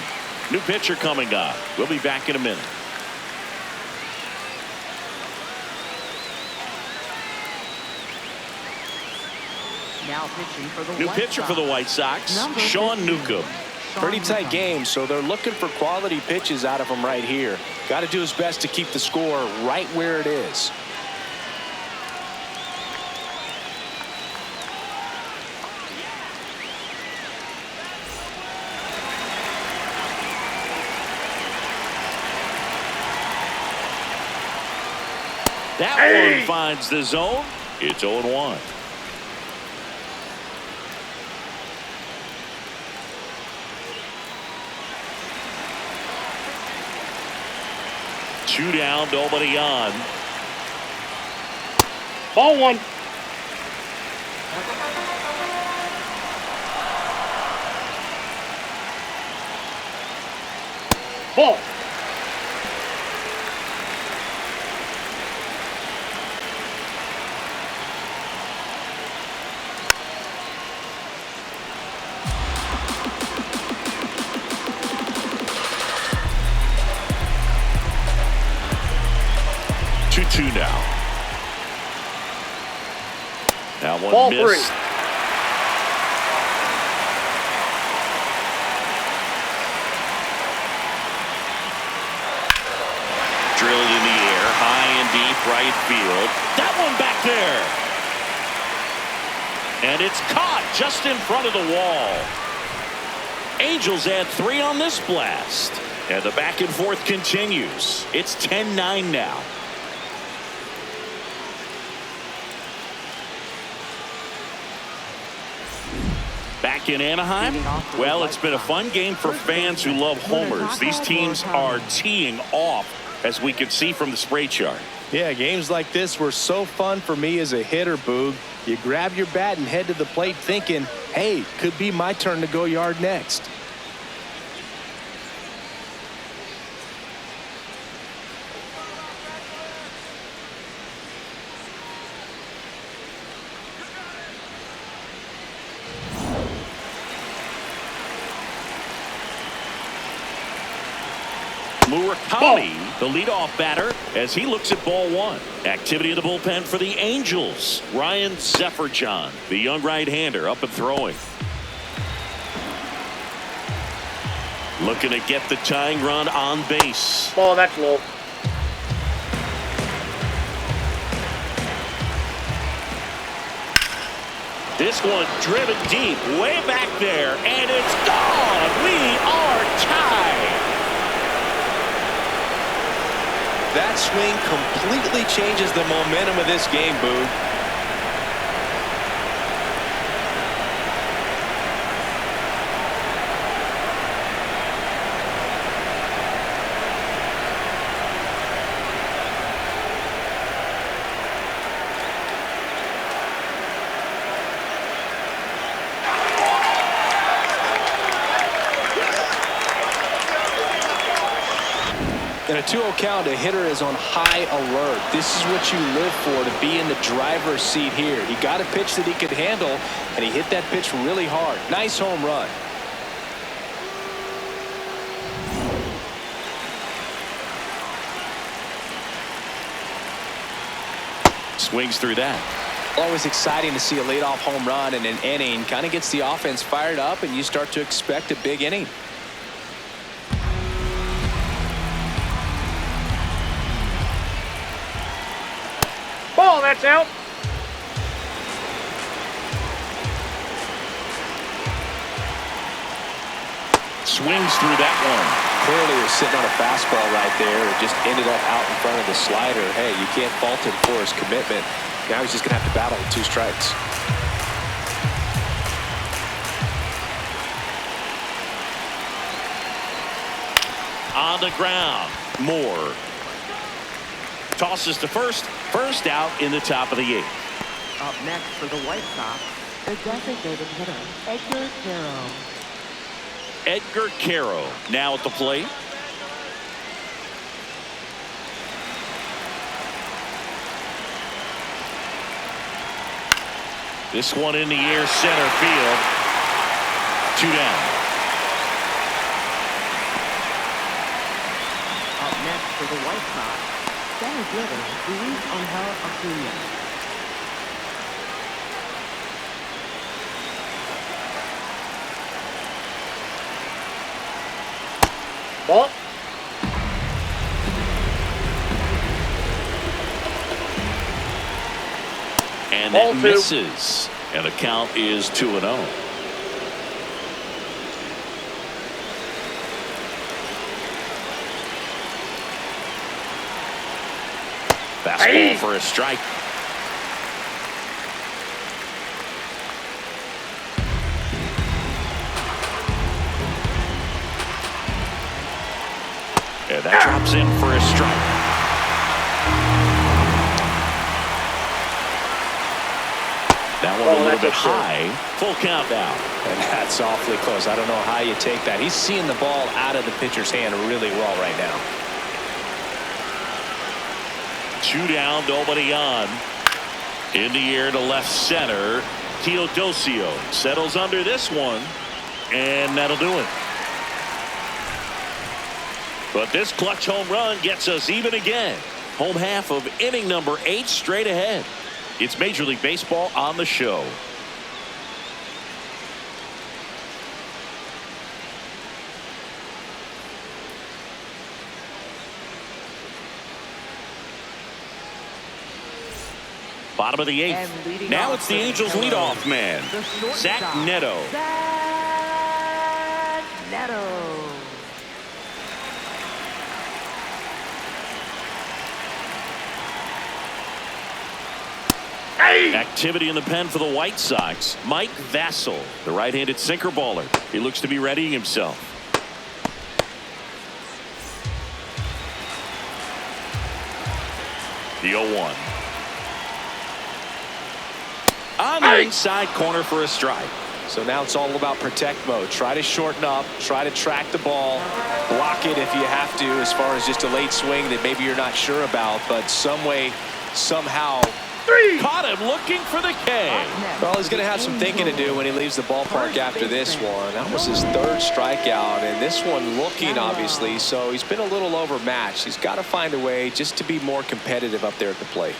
New pitcher coming up. We'll be back in a minute. Now pitching for the New pitcher for the White Sox, Sean Newcomb. Pretty tight game, so they're looking for quality pitches out of him right here. Got to do his best to keep the score right where it is. That one finds the zone. It's 0-1. Two down, nobody on. Ball one. Ball. Two now. That one Ball missed. 3. Drilled in the air, high and deep right field. That one back there. And it's caught just in front of the wall. Angels add 3 on this blast. And the back and forth continues. It's 10-9 now. Back in Anaheim, well, it's been a fun game for fans who love homers. These teams are teeing off, as we can see from the spray chart. Yeah, games like this were so fun for me as a hitter, Boog. You grab your bat and head to the plate thinking, hey, could be my turn to go yard next. Murakami, the leadoff batter, as he looks at ball one. Activity in the bullpen for the Angels. Ryan Zefferjohn, the young right-hander, up and throwing. Looking to get the tying run on base. Ball, that's low. This one driven deep, way back there, and it's gone. We are tied. That swing completely changes the momentum of this game, Boog. In a 2-0 count, a hitter is on high alert. This is what you live for, to be in the driver's seat here. He got a pitch that he could handle, and he hit that pitch really hard. Nice home run. Swings through that. Always exciting to see a leadoff home run in an inning. Kind of gets the offense fired up, and you start to expect a big inning. Ball, that's out. Swings through that one. Clearly was sitting on a fastball right there. It just ended up out in front of the slider. Hey, you can't fault him for his commitment. Now he's just going to have to battle with 2 strikes. On the ground, Moore tosses to first out in the top of the 8th. Up next for the White Sox, the designated hitter, Edgar Quero. Edgar Quero now at the plate. This one in the air, center field. 2 down. Up next for the White Sox, center fielder, Luis Angel Acuna. Ball. And Ball that 2. misses. And the count is 2-0. Fastball for a strike. And that drops in for a strike. That one a little bit high. Full count now. And that's awfully close. I don't know how you take that. He's seeing the ball out of the pitcher's hand really well right now. 2 down, nobody on. In the air to left center. Teodosio settles under this one, and that'll do it. But this clutch home run gets us even again. Home half of inning number 8 straight ahead. It's Major League Baseball on the show. Bottom of the 8th. Now it's the Angels leadoff man, Zach Neto. Zach Neto. Activity in the pen for the White Sox. Mike Vassell, the right-handed sinker baller. He looks to be readying himself. The 0-1. On the inside corner for a strike. So now it's all about protect mode. Try to shorten up, try to track the ball, block it if you have to, as far as just a late swing that maybe you're not sure about, but some way, somehow. Caught him looking for the K. Well, he's going to have some thinking to do when he leaves the ballpark after this one. That was his 3rd strikeout, and this one looking, obviously, so he's been a little overmatched. He's got to find a way just to be more competitive up there at the plate.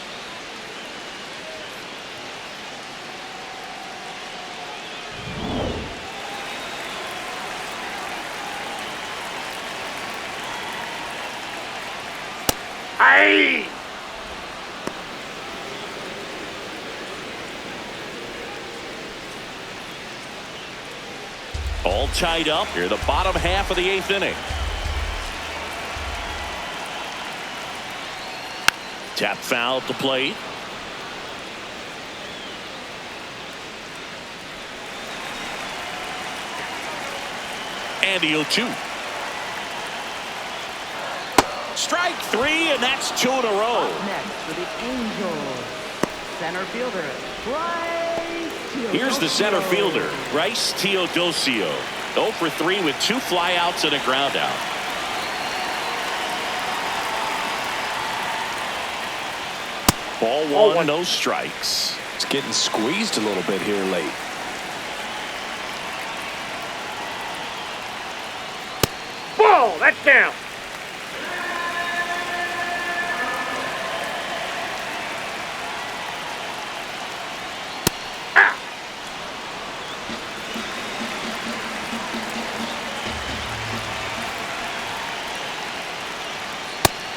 Hey! All tied up here, the bottom half of the 8th inning. Tap foul at the plate. And the 0-2. Strike 3, and that's 2 in a row. Up next for the Angels, center fielder, Bryce Teodosio. Here's the center fielder, Bryce Teodosio. 0 for 3 with 2 flyouts and a ground out. Ball 1, no strikes. It's getting squeezed a little bit here late. Ball, that's down.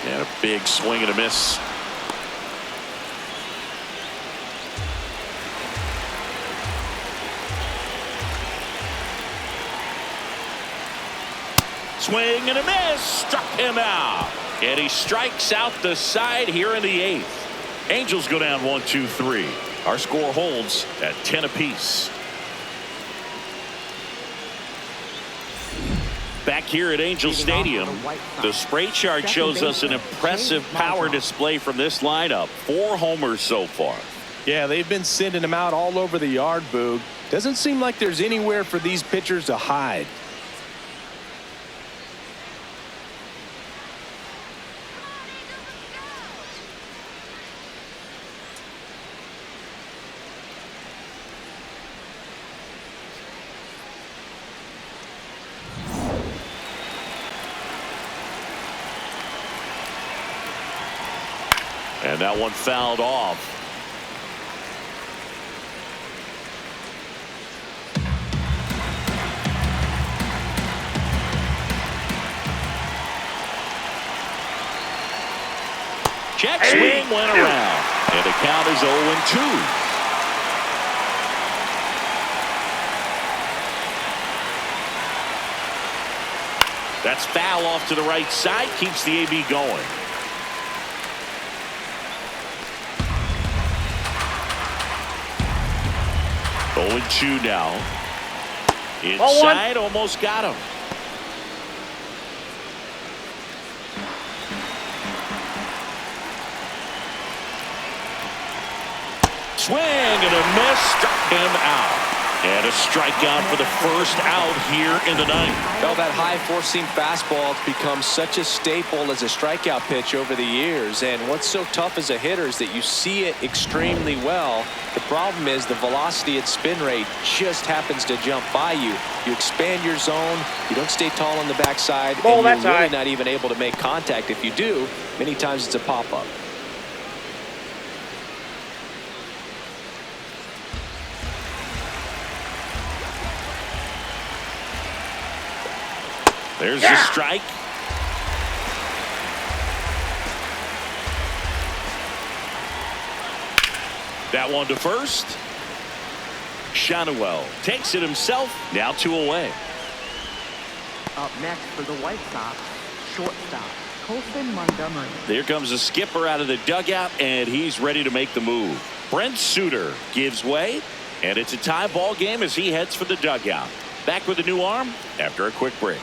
And a big swing and a miss. Swing and a miss. Struck him out. And he strikes out the side here in the 8th. Angels go down 1-2-3. Our score holds at 10 apiece. Back here at Angel Stadium, the spray chart shows us an impressive power display from this lineup. 4 homers so far. Yeah, they've been sending them out all over the yard, Boog. Doesn't seem like there's anywhere for these pitchers to hide. And that one fouled off. Check swing went around. And the count is 0-2. That's foul off to the right side. Keeps the AB going. 0-2 now. Ball one. Inside, almost got him. Swing and a miss, struck him out. And a strikeout for the first out here in the ninth. Well, that high four-seam fastball has become such a staple as a strikeout pitch over the years. And what's so tough as a hitter is that you see it extremely well. The problem is the velocity at spin rate just happens to jump by you. You expand your zone, you don't stay tall on the backside, and you're really not even able to make contact. If you do, many times it's a pop-up. There's the strike. That one to first. Shanuel takes it himself. Now 2 away. Up next for the White Sox, shortstop, Colson Montgomery. There comes the skipper out of the dugout, and he's ready to make the move. Brent Suter gives way, and it's a tie ball game as he heads for the dugout. Back with a new arm after a quick break.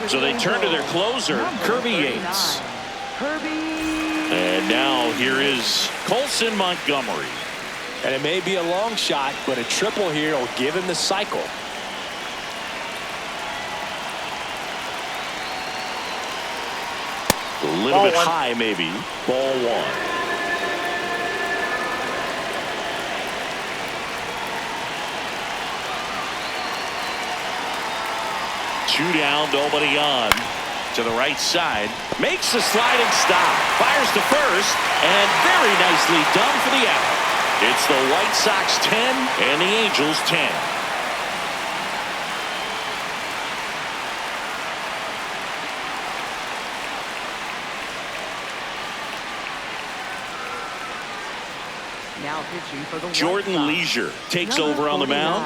So they turn to their closer, Kirby Yates. And now here is Colson Montgomery. And it may be a long shot, but a triple here will give him the cycle. A little bit high, maybe. Ball one. Two down, nobody on. To the right side. Makes the sliding stop. Fires to first. And very nicely done for the out. It's the White Sox 10 and the Angels 10. Now pitching for the Jordan White Sox. Leisure takes Number over on the mound.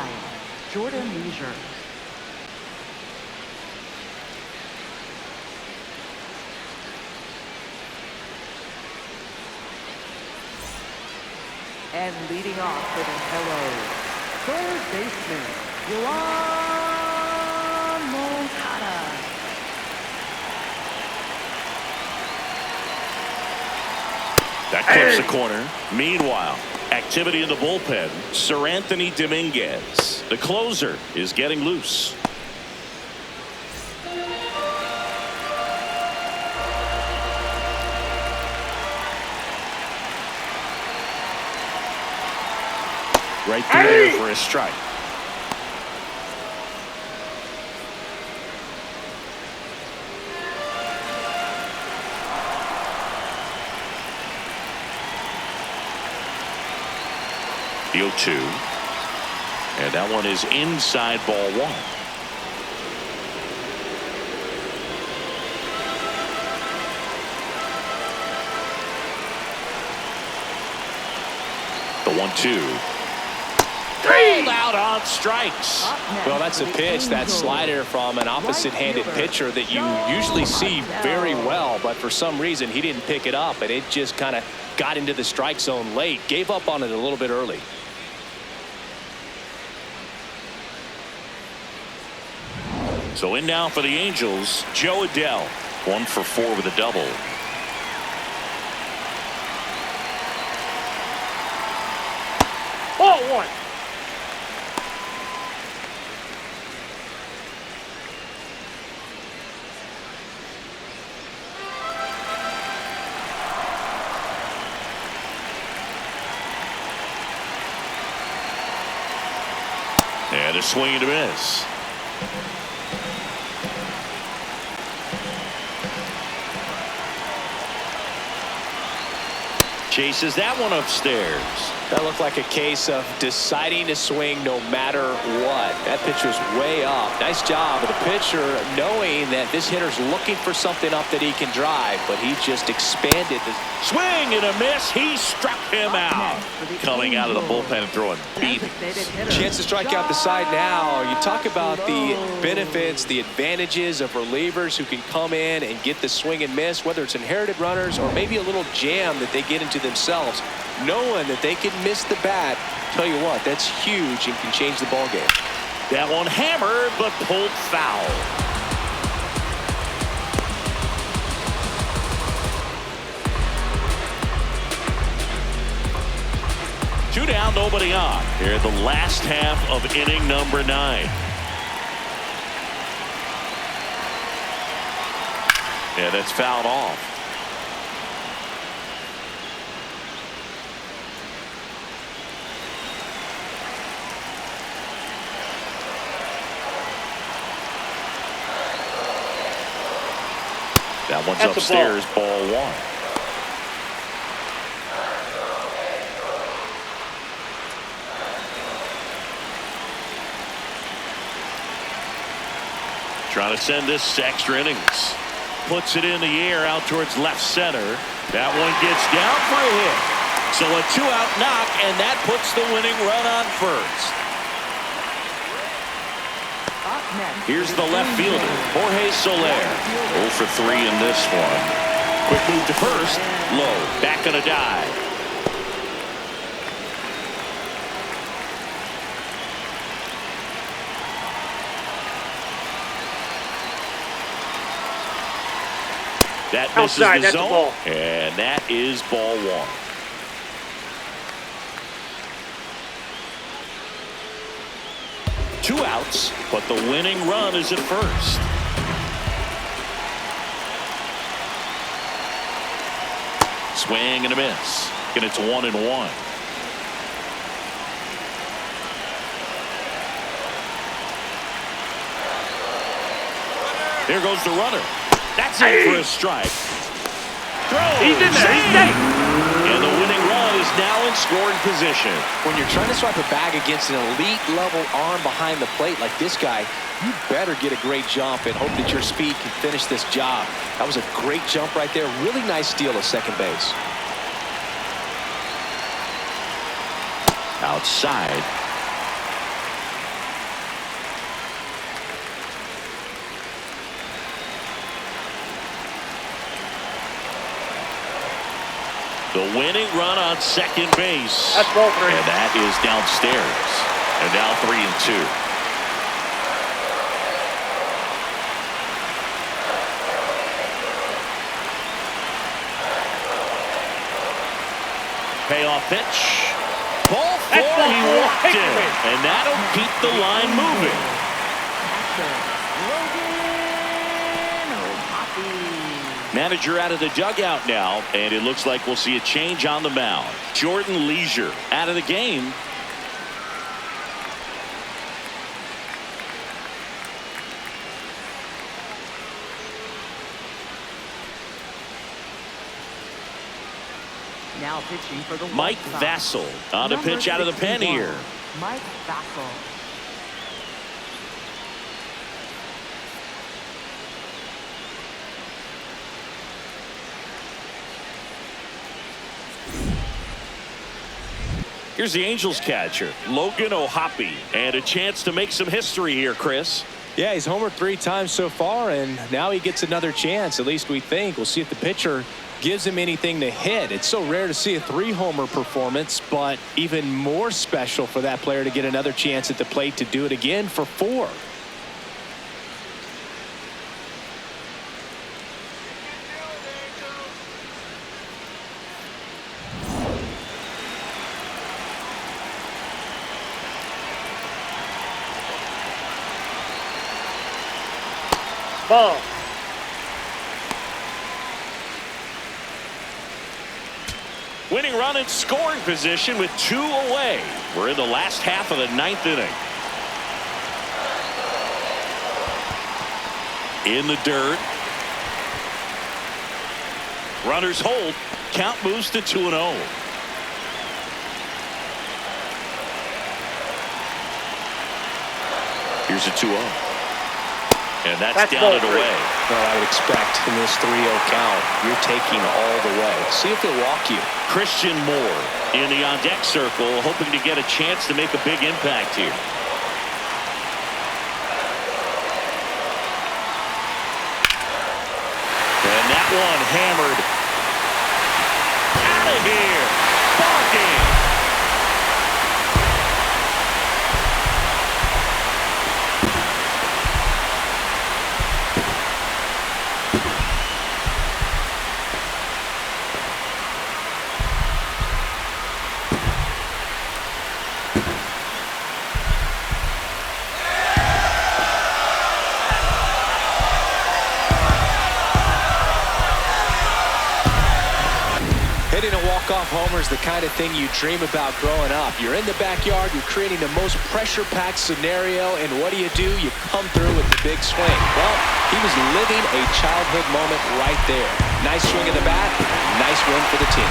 49, Jordan Leisure. And leading off for the Hello, third baseman, Yoan Moncada. That clips the corner. Meanwhile, activity in the bullpen. Sir Anthony Dominguez, the closer, is getting loose. Right through there for a strike. The 0-2. And that one is inside ball one. The 1-2. Pulled out on strikes. Well, that's a pitch, that slider from an opposite-handed pitcher that you usually see very well, but for some reason he didn't pick it up, and it just kind of got into the strike zone late. Gave up on it a little bit early. So in now for the Angels, Joe Adell, 1 for 4 with a double. Ball one. And a swing and a miss. chases that one upstairs. That looked like a case of deciding to swing no matter what. That pitch was way up. Nice job of the pitcher knowing that this hitter's looking for something up that he can drive, but he just expanded the swing and a miss. He struck him out. Coming out of the bullpen and throwing beatings. Chance to strike out the side now. You talk about the benefits, the advantages of relievers who can come in and get the swing and miss, whether it's inherited runners or maybe a little jam that they get into themselves. Knowing that they can miss the bat, tell you what, that's huge and can change the ball game. That one hammered but pulled foul. Two down, nobody on. Here at the last half of inning number 9. Yeah, that's fouled off. That one's upstairs, ball 1. Trying to send this to extra innings. Puts it in the air out towards left center. That one gets down for a hit. So a 2-out knock, and that puts the winning run on first. Here's the left fielder, Jorge Soler. 0 for 3 in this one. Quick move to first. Low. Back on a dive. That misses the zone. And that is ball 1. Two outs, but the winning run is at first. Swing and a miss. And it's 1-1. There goes the runner. That's it for a strike. He's in there. He's safe. And the winning run is now in scoring position. When you're trying to swipe a bag against an elite level arm behind the plate like this guy, you better get a great jump and hope that your speed can finish this job. That was a great jump right there. Really nice steal at second base. Outside. The winning run on second base. That's ball 3. And that is downstairs. And now 3-2. Payoff pitch. Ball 4, he walked in. And that'll keep the line moving. Manager out of the dugout now, and it looks like we'll see a change on the mound. Jordan Leisure out of the game. Now pitching for the Mike White Sox. Vassell on a pitch out of the pen here. Mike Vassell. Here's the Angels catcher, Logan O'Hoppe, and a chance to make some history here, Chris. Yeah, he's homered 3 times so far, and now he gets another chance, at least we think. We'll see if the pitcher gives him anything to hit. It's so rare to see a 3-homer performance, but even more special for that player to get another chance at the plate to do it again for 4. Ball. Winning run in scoring position with 2 away. We're in the last half of the 9th inning. In the dirt. Runners hold. Count moves to 2-0. Here's a 2-0. And that's down and away. Well, I would expect in this 3-0 count, you're taking all the way. See if he'll walk you. Christian Moore in the on-deck circle, hoping to get a chance to make a big impact here. And that one hammered out of here. Ball game. Hitting a walk-off homer is the kind of thing you dream about growing up. You're in the backyard, you're creating the most pressure-packed scenario, and what do? You come through with the big swing. Well, he was living a childhood moment right there. Nice swing of the bat, nice win for the team.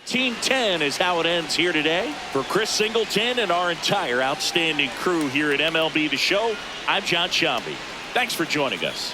Team 10 is how it ends here today. For Chris Singleton and our entire outstanding crew here at MLB The Show, I'm John Shambi. Thanks for joining us.